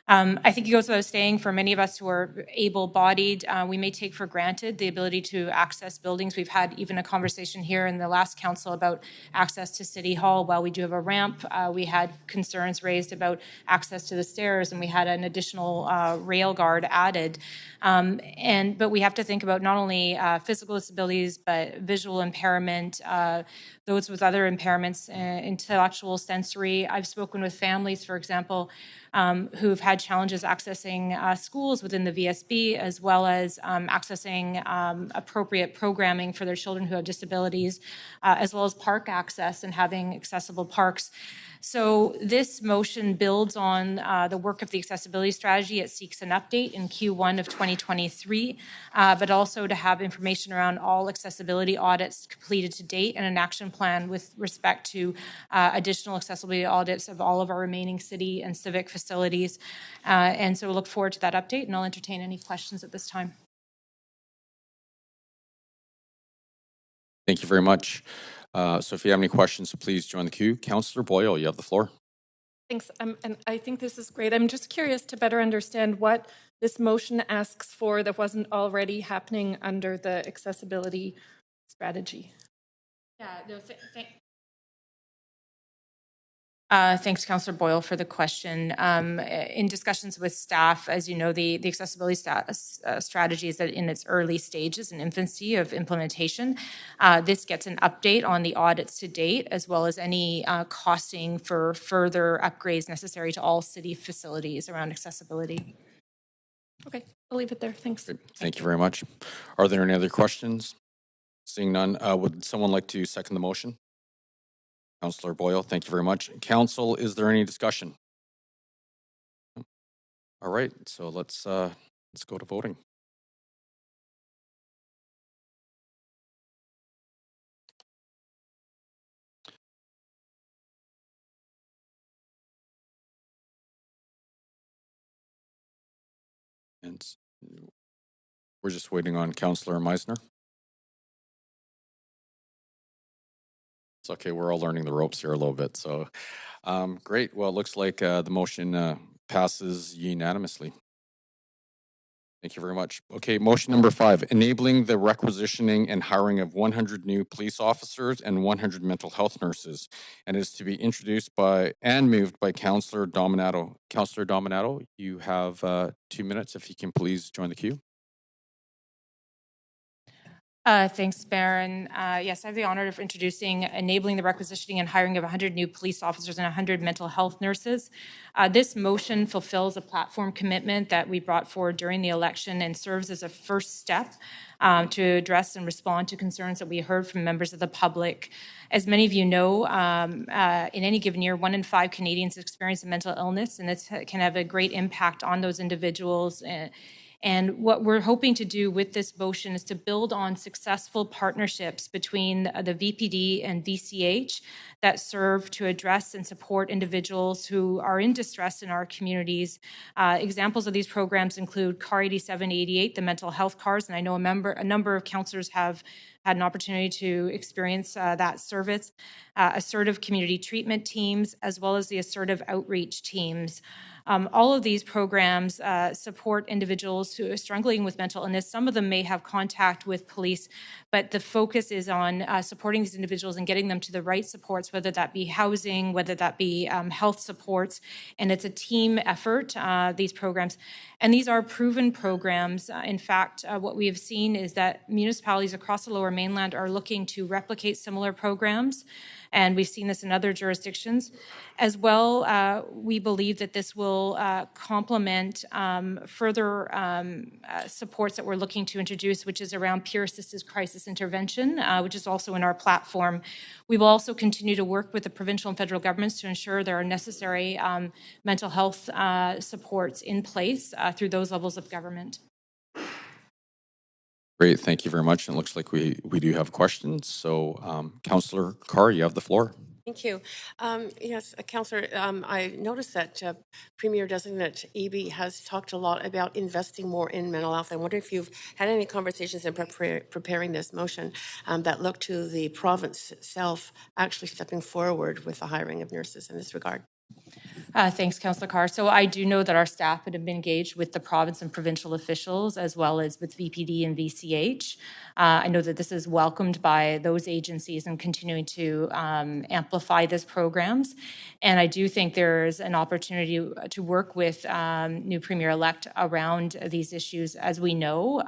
I think it goes without saying, for many of us who are able-bodied, we may take for granted the ability to access buildings. We've had even a conversation here in the last council about access to City Hall. While we do have a ramp, we had concerns raised about access to the stairs, and we had an additional rail guard added. But we have to think about not only physical disabilities, but visual impairment, those with other impairments, intellectual, sensory. I've spoken with families, for example, who've had challenges accessing schools within the VSB, as well as accessing appropriate programming for their children who have disabilities, as well as park access and having accessible parks. So this motion builds on the work of the accessibility strategy. It seeks an update in Q1 of 2023, but also to have information around all accessibility audits completed to date and an action plan with respect to additional accessibility audits of all of our remaining city and civic facilities. And so we'll look forward to that update, and I'll entertain any questions at this time. Thank you very much. So if you have any questions, please join the queue. Councillor Boyle, you have the floor. Thanks. And I think this is great. I'm just curious to better understand what this motion asks for that wasn't already happening under the accessibility strategy. Yeah, no, Thanks, Councillor Boyle, for the question. In discussions with staff, as you know, the accessibility strategy is in its early stages and infancy of implementation. This gets an update on the audits to date, as well as any costing for further upgrades necessary to all city facilities around accessibility. Okay, I'll leave it there. Thanks. Great. Thank you very much. Are there any other questions? Seeing none, would someone like to second the motion? Councillor Boyle, thank you very much. Council, is there any discussion? All right, so let's go to voting. And we're just waiting on Councillor Meisner. It's okay, we're all learning the ropes here a little bit. So great. Well, it looks like the motion passes unanimously. Thank you very much. Okay, motion number 5, enabling the requisitioning and hiring of 100 new police officers and 100 mental health nurses, and is to be introduced by and moved by Councillor Dominato. Councillor Dominato, you have 2 minutes if you can please join the queue. Thanks, Mayor. And yes, I have the honor of introducing enabling the requisitioning and hiring of 100 new police officers and 100 mental health nurses. This motion fulfills a platform commitment that we brought forward during the election and serves as a first step to address and respond to concerns that we heard from members of the public. As many of you know, in any given year, 1 in 5 Canadians experience a mental illness, and this can have a great impact on those individuals. And what we're hoping to do with this motion is to build on successful partnerships between the VPD and VCH that serve to address and support individuals who are in distress in our communities. Examples of these programs include CAR 8788, the mental health cars, and I know a number of councillors have had an opportunity to experience that service, assertive community treatment teams, as well as the assertive outreach teams. All of these programs support individuals who are struggling with mental illness. Some of them may have contact with police, but the focus is on supporting these individuals and getting them to the right supports, whether that be housing, whether that be health supports. And it's a team effort, these programs. And these are proven programs. In fact, what we have seen is that municipalities across the Lower Mainland are looking to replicate similar programs. And we've seen this in other jurisdictions. As well, we believe that this will complement further supports that we're looking to introduce, which is around peer-assisted crisis intervention, which is also in our platform. We will also continue to work with the provincial and federal governments to ensure there are necessary mental health supports in place through those levels of government. Great, thank you very much. And it looks like we do have questions. So Councillor Carr, you have the floor. Thank you. Yes, Councillor, I noticed that Premier-designate Eby has talked a lot about investing more in mental health. I wonder if you've had any conversations in preparing this motion that look to the province itself actually stepping forward with the hiring of nurses in this regard. Thanks, Councillor Carr. So I do know that our staff have been engaged with the province and provincial officials, as well as with VPD and VCH. I know that this is welcomed by those agencies and continuing to amplify these programs. And I do think there's an opportunity to work with new Premier-elect around these issues. As we know,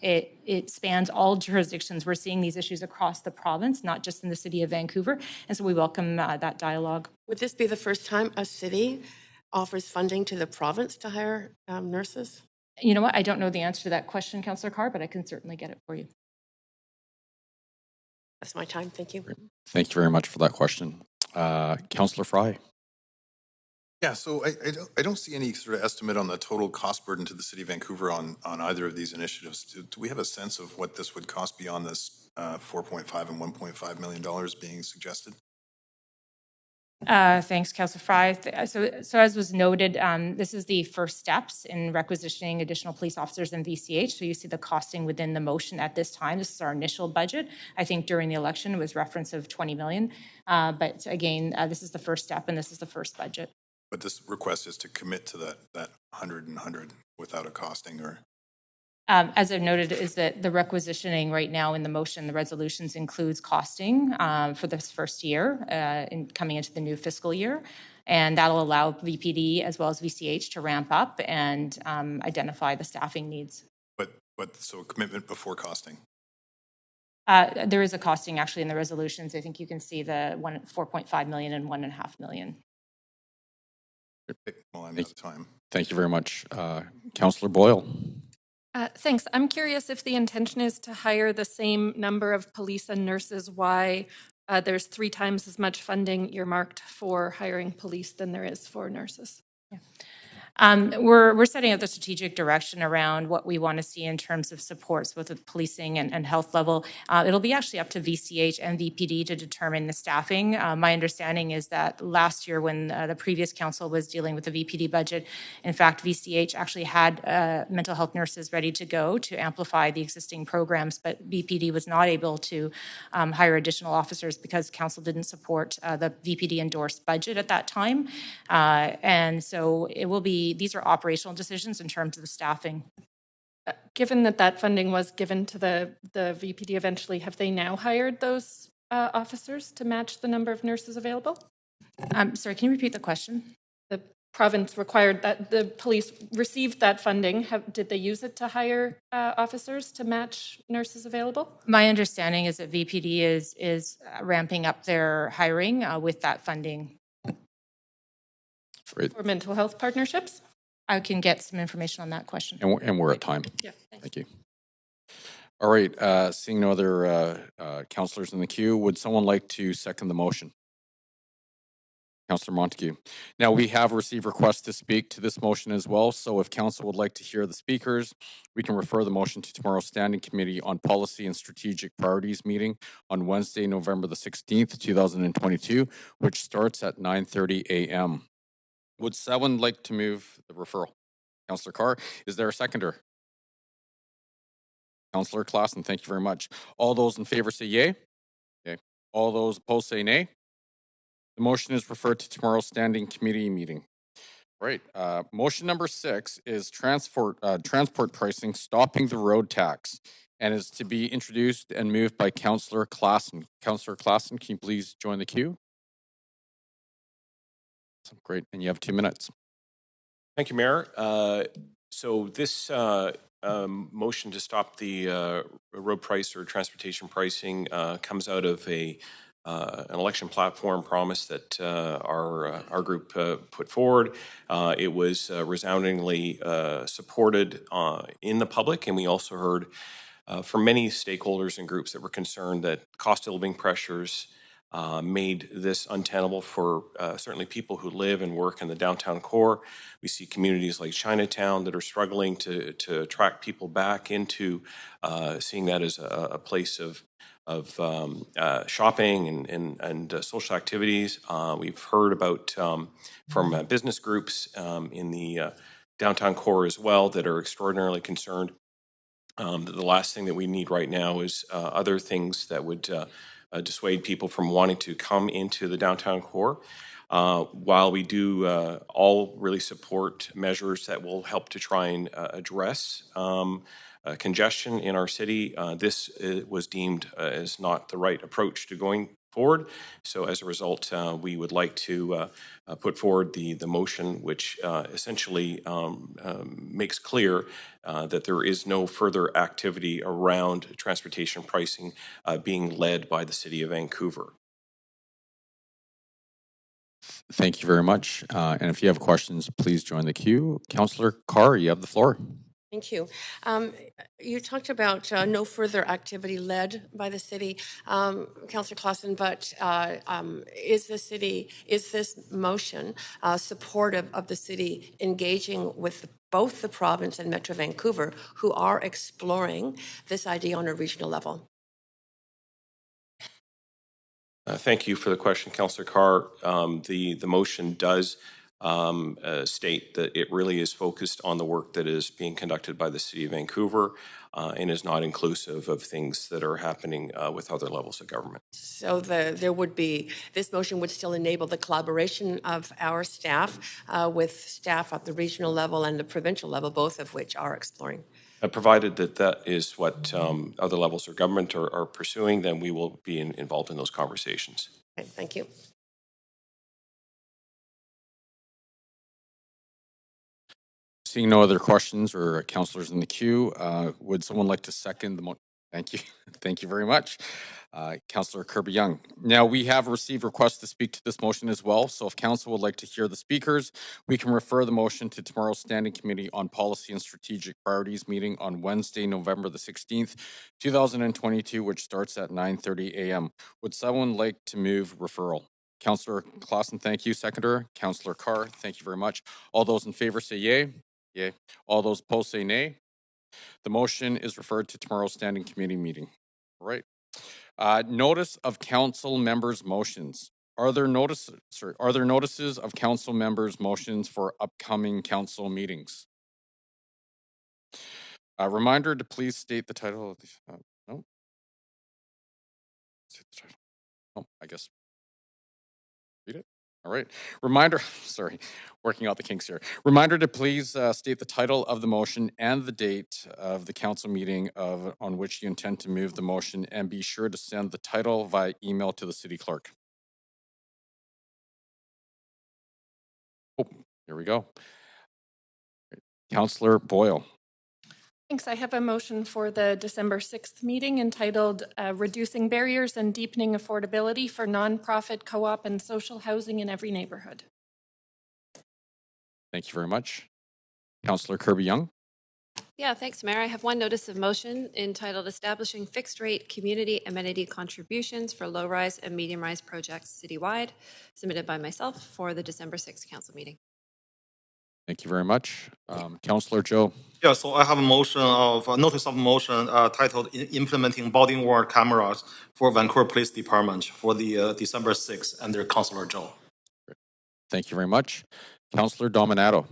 it spans all jurisdictions. We're seeing these issues across the province, not just in the city of Vancouver. And so we welcome that dialogue. Would this be the first time a city offers funding to the province to hire nurses? You know what? I don't know the answer to that question, Councillor Carr, but I can certainly get it for you. That's my time. Thank you. Thank you very much for that question. Councillor Fry. Yeah, so I don't see any sort of estimate on the total cost burden to the City of Vancouver on either of these initiatives. Do we have a sense of what this would cost beyond this $4.5 and $1.5 million being suggested? Thanks, Councillor Fry. So as was noted, this is the first steps in requisitioning additional police officers in VCH. So you see the costing within the motion at this time. This is our initial budget. I think during the election it was reference of $20 million. But again, this is the first step and this is the first budget. But this request is to commit to that 100 and 100 without a costing, or? As I've noted, is that the requisitioning right now in the motion, the resolutions includes costing for this first year coming into the new fiscal year. And that'll allow VPD as well as VCH to ramp up and identify the staffing needs. So a commitment before costing? There is a costing actually in the resolutions. I think you can see the 4.5 million and 1.5 million. Well, I'm out of time. Thank you very much. Councillor Boyle. Thanks. I'm curious if the intention is to hire the same number of police and nurses, why there's 3 times as much funding earmarked for hiring police than there is for nurses. Yeah. We're setting up the strategic direction around what we want to see in terms of supports, both at the policing and health level. It'll be actually up to VCH and VPD to determine the staffing. My understanding is that last year when the previous council was dealing with the VPD budget, in fact, VCH actually had mental health nurses ready to go to amplify the existing programs, but VPD was not able to hire additional officers because council didn't support the VPD endorsed budget at that time. And so it will be these are operational decisions in terms of the staffing. Given that funding was given to the VPD eventually, have they now hired those officers to match the number of nurses available? Sorry, can you repeat the question? The province required that the police received that funding. Did they use it to hire officers to match nurses available? My understanding is that VPD is ramping up their hiring with that funding. For mental health partnerships? I can get some information on that question. And we're at time. Yeah, thanks. Thank you. All right, seeing no other councillors in the queue, would someone like to second the motion? Councillor Montague. Now, we have received requests to speak to this motion as well, so if council would like to hear the speakers, we can refer the motion to tomorrow's Standing Committee on Policy and Strategic Priorities meeting on Wednesday, November the 16th, 2022, which starts at 9:30 a.m. Would someone like to move the referral? Councillor Carr, is there a seconder? Councillor Klassen, thank you very much. All those in favor say yay. Okay. All those opposed say nay. The motion is referred to tomorrow's Standing Committee meeting. All right. Motion number 6 is transport pricing, stopping the road tax, and is to be introduced and moved by Councillor Klassen. Councillor Klassen, can you please join the queue? Great, and you have 2 minutes. Thank you, Mayor. So this motion to stop the road price or transportation pricing comes out of an election platform promise that our group put forward. It was resoundingly supported in the public, and we also heard from many stakeholders and groups that were concerned that cost of living pressures made this untenable for certainly people who live and work in the downtown core. We see communities like Chinatown that are struggling to attract people back into seeing that as a place of shopping and social activities. We've heard about from business groups in the downtown core as well that are extraordinarily concerned. The last thing that we need right now is other things that would dissuade people from wanting to come into the downtown core. While we do all really support measures that will help to try and address congestion in our city, this was deemed as not the right approach to going forward. So as a result, we would like to put forward the motion, which essentially makes clear that there is no further activity around transportation pricing being led by the City of Vancouver. Thank you very much. And if you have questions, please join the queue. Councillor Carr, you have the floor. Thank you. You talked about no further activity led by the city, Councillor Klassen, but is this motion supportive of the city engaging with both the province and Metro Vancouver, who are exploring this idea on a regional level? Thank you for the question, Councillor Carr. The motion does state that it really is focused on the work that is being conducted by the City of Vancouver and is not inclusive of things that are happening with other levels of government. So this motion would still enable the collaboration of our staff with staff at the regional level and the provincial level, both of which are exploring. Provided that that is what other levels of government are pursuing, then we will be involved in those conversations. Okay, thank you. Seeing no other questions or councillors in the queue, would someone like to second the motion? Thank you. Thank you very much. Councillor Kirby-Young. Now, we have received requests to speak to this motion as well, so if council would like to hear the speakers, we can refer the motion to tomorrow's Standing Committee on Policy and Strategic Priorities meeting on Wednesday, November the 16th, 2022, which starts at 9:30 a.m. Would someone like to move referral? Councillor Clausen, thank you. Seconder, Councillor Carr, thank you very much. All those in favor say yay. Yay. All those opposed say nay. The motion is referred to tomorrow's Standing Committee meeting. All right. Notice of council members' motions. Are there notices of council members' motions for upcoming council meetings? Reminder to please state the title of the. No. Oh, I guess. Read it. All right. Reminder, sorry, working out the kinks here. Reminder to please state the title of the motion and the date of the council meeting on which you intend to move the motion, and be sure to send the title via email to the city clerk. Oh, here we go. Councillor Boyle. Thanks. I have a motion for the December 6th meeting entitled Reducing Barriers and Deepening Affordability for Nonprofit Co-op and Social Housing in Every Neighborhood. Thank you very much. Councillor Kirby-Young. Yeah, thanks, Mayor. I have one notice of motion entitled Establishing Fixed Rate Community Amenity Contributions for Low-Rise and Medium-Rise Projects Citywide, submitted by myself for the December 6th council meeting. Thank you very much. Councillor Joe. Yeah, so I have a notice of motion titled Implementing Body-worn Cameras for Vancouver Police Department for the December 6th under Councillor Joe. Thank you very much. Councillor Dominato.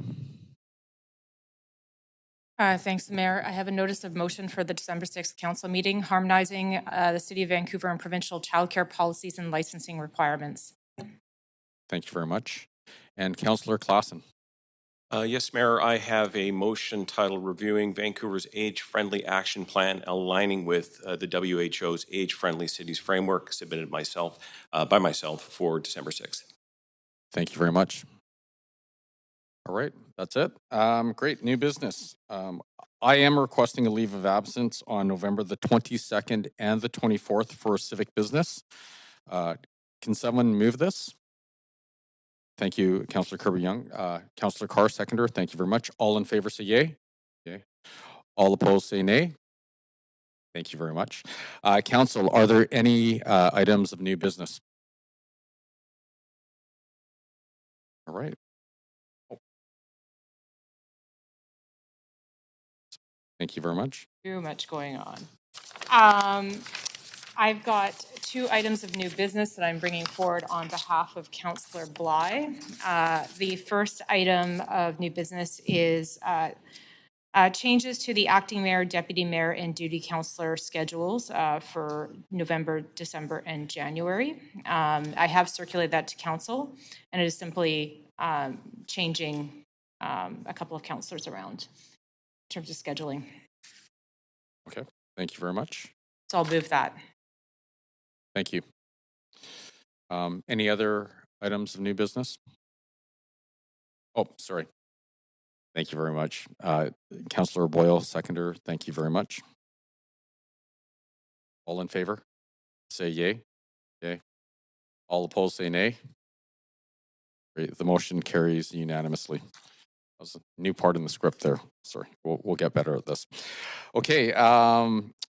Thanks, Mayor. I have a notice of motion for the December 6th council meeting harmonizing the City of Vancouver and provincial childcare policies and licensing requirements. Thank you very much. And Councillor Clausen. Yes, Mayor, I have a motion titled Reviewing Vancouver's Age-Friendly Action Plan, aligning with the WHO's Age-Friendly Cities Framework, submitted by myself for December 6th. Thank you very much. All right, that's it. Great, new business. I am requesting a leave of absence on November the 22nd and the 24th for civic business. Can someone move this? Thank you, Councillor Kirby-Young. Councillor Carr, seconder, thank you very much. All in favor say yay. Yay. All opposed say nay. Thank you very much. Council, are there any items of new business? All right. Thank you very much. Too much going on. I've got two items of new business that I'm bringing forward on behalf of Councillor Bly. The first item of new business is changes to the acting mayor, deputy mayor, and duty councillor schedules for November, December, and January. I have circulated that to council, and it is simply changing a couple of councillors around in terms of scheduling. Okay, thank you very much. So I'll move that. Thank you. Any other items of new business? Oh, sorry. Thank you very much. Councillor Boyle, seconder, thank you very much. All in favor? Say yay. Yay. All opposed say nay. Great. The motion carries unanimously. That was a new part in the script there. Sorry, we'll get better at this. Okay,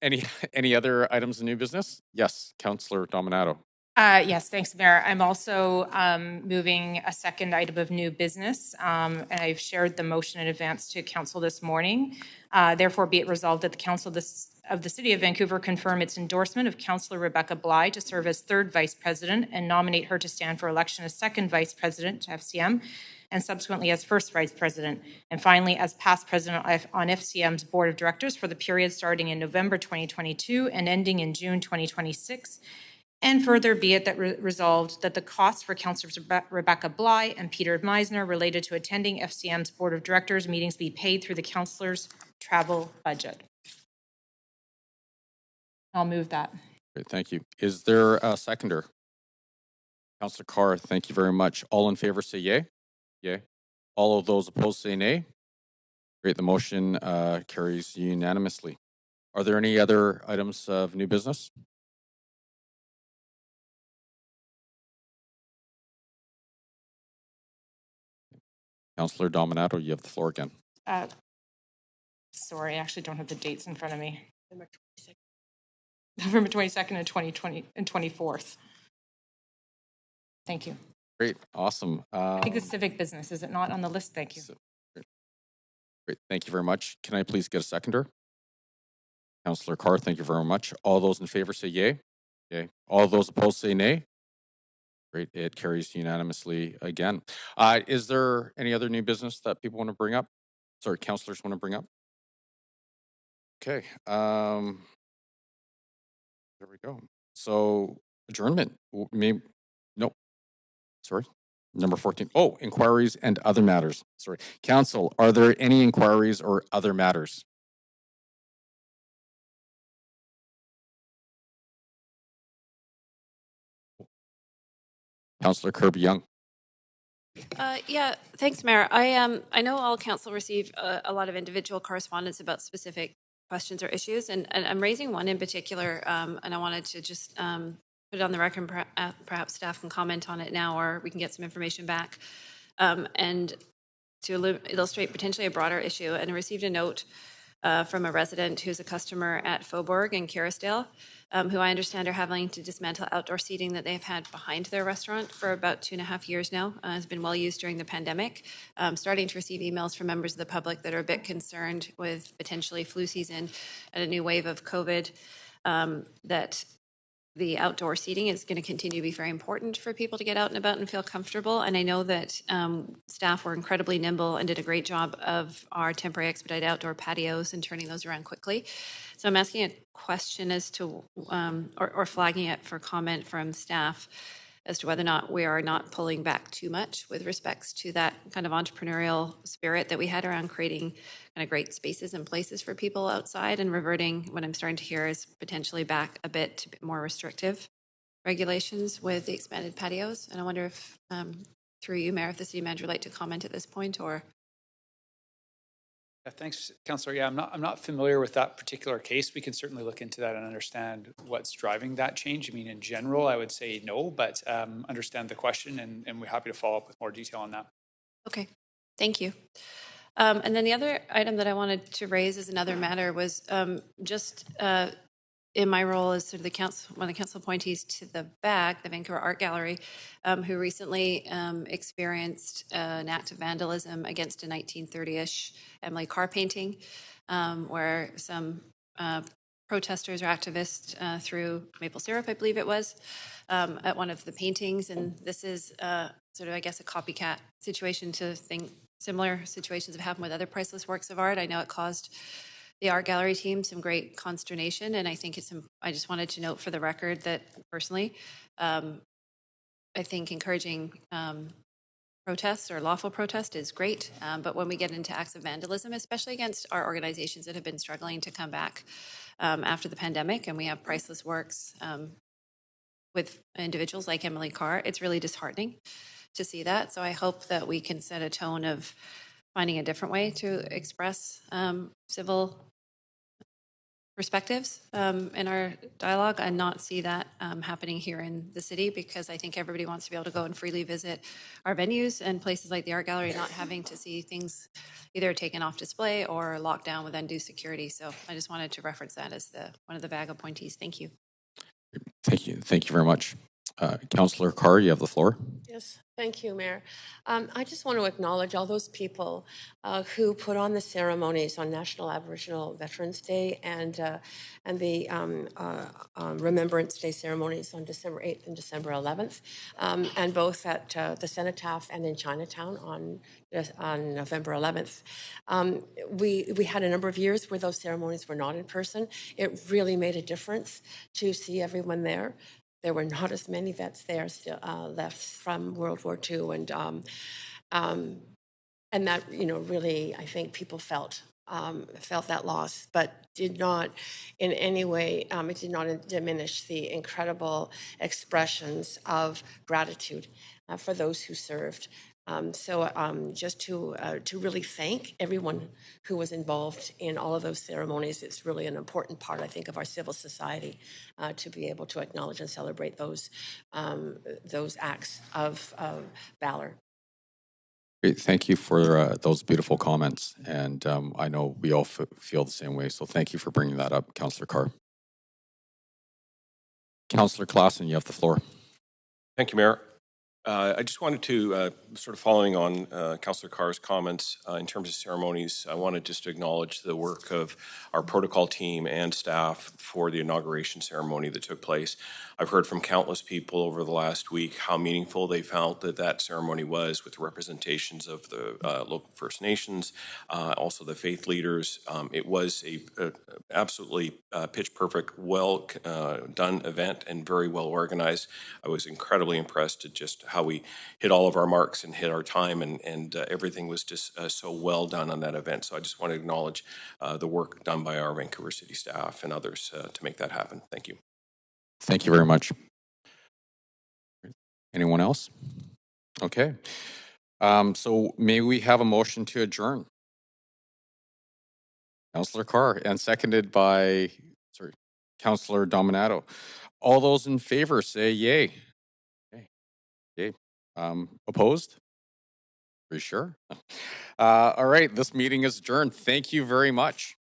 any other items of new business? Yes, Councillor Dominato. Yes, thanks, Mayor. I'm also moving a second item of new business, and I've shared the motion in advance to Council this morning. Therefore, be it resolved that the Council of the City of Vancouver confirm its endorsement of Councillor Rebecca Bly to serve as third Vice President and nominate her to stand for election as second Vice President to FCM and subsequently as first Vice President, and finally as past President on FCM's Board of Directors for the period starting in November 2022 and ending in June 2026. And further, be it that resolved that the costs for Councillors Rebecca Bly and Peter Meisner related to attending FCM's Board of Directors meetings be paid through the Councillors' travel budget. I'll move that. Great, thank you. Is there a seconder? Councillor Carr, thank you very much. All in favor say yay. Yay. All of those opposed say nay. Great, the motion carries unanimously. Are there any other items of new business? Councillor Dominato, you have the floor again. Sorry, I actually don't have the dates in front of me. November 22nd and 2020 and 24th. Thank you. Great, awesome. I think it's civic business, is it not on the list? Thank you. Great, thank you very much. Can I please get a seconder? Councillor Carr, thank you very much. All those in favor say yay. Yay. All those opposed say nay. Great, it carries unanimously again. Is there any other new business that people want to bring up? Sorry, councillors want to bring up? Okay, there we go. So adjournment, nope, sorry. Number 14. Oh, inquiries and other matters. Sorry. Council, are there any inquiries or other matters? Councillor Kirby-Yung. Yeah, thanks, Mayor. I know all council receive a lot of individual correspondence about specific questions or issues, and I'm raising one in particular, and I wanted to just put it on the record. Perhaps staff can comment on it now, or we can get some information back, and to illustrate potentially a broader issue. And I received a note from a resident who's a customer at Faubourg in Kerrisdale, who I understand are having to dismantle outdoor seating that they've had behind their restaurant for about 2.5 years now. Has been well used during the pandemic. Starting to receive emails from members of the public that are a bit concerned with potentially flu season and a new wave of COVID, that the outdoor seating is going to continue to be very important for people to get out and about and feel comfortable. And I know that staff were incredibly nimble and did a great job of our temporary expedited outdoor patios and turning those around quickly. So I'm asking a question as to, or flagging it for comment from staff as to whether or not we are not pulling back too much with respects to that kind of entrepreneurial spirit that we had around creating kind of great spaces and places for people outside, and reverting, what I'm starting to hear is potentially back a bit to more restrictive regulations with the expanded patios. And I wonder if, through you, Mayor, if the city manager would like to comment at this point, or... Yeah, thanks, Councillor. Yeah, I'm not familiar with that particular case. We can certainly look into that and understand what's driving that change. I mean, in general, I would say no, but understand the question, and we're happy to follow up with more detail on that. Okay, thank you. And then the other item that I wanted to raise as another matter was just in my role as sort of one of the council appointees to the VAG, the Vancouver Art Gallery, who recently experienced an act of vandalism against a 1930-ish Emily Carr painting, where some protesters or activists threw maple syrup, I believe it was, at one of the paintings. And this is sort of, I guess, a copycat situation to similar situations have happened with other priceless works of art. I know it caused the art gallery team some great consternation, and I think I just wanted to note for the record that personally, I think encouraging protests or lawful protest is great, but when we get into acts of vandalism, especially against our organizations that have been struggling to come back after the pandemic, and we have priceless works with individuals like Emily Carr, it's really disheartening to see that. So I hope that we can set a tone of finding a different way to express civil perspectives in our dialogue, and not see that happening here in the city, because I think everybody wants to be able to go and freely visit our venues and places like the art gallery, not having to see things either taken off display or locked down with undue security. So I just wanted to reference that as one of the VAG appointees. Thank you. Thank you. Thank you very much. Councillor Carr, you have the floor. Yes, thank you, Mayor. I just want to acknowledge all those people who put on the ceremonies on National Aboriginal Veterans Day and the Remembrance Day ceremonies on December 8th and December 11th, and both at the Cenotaph and in Chinatown on November 11th. We had a number of years where those ceremonies were not in person. It really made a difference to see everyone there. There were not as many vets there still left from World War II, and that, really, I think people felt felt that loss, but did not in any way, it did not diminish the incredible expressions of gratitude for those who served. Just to really thank everyone who was involved in all of those ceremonies. It's really an important part, I think, of our civil society to be able to acknowledge and celebrate those acts of valor. Great. Thank you for those beautiful comments. And I know we all feel the same way. So thank you for bringing that up, Councillor Carr. Councillor Claassen, you have the floor. Thank you, Mayor. I just wanted to, sort of following on Councillor Carr's comments in terms of ceremonies, I wanted just to acknowledge the work of our protocol team and staff for the inauguration ceremony that took place. I've heard from countless people over the last week how meaningful they felt that ceremony was, with representations of the local First Nations, also the faith leaders. It was a absolutely pitch perfect, well done event and very well organized. I was incredibly impressed at just how we hit all of our marks and hit our time, and everything was just so well done on that event. So I just want to acknowledge the work done by our Vancouver City staff and others to make that happen. Thank you. Thank you very much. Anyone else? Okay. So may we have a motion to adjourn? Councillor Carr, and seconded by, Councillor Dominato. All those in favor say yay. Okay. Yay. Opposed? Are you sure? All right, this meeting is adjourned. Thank you very much.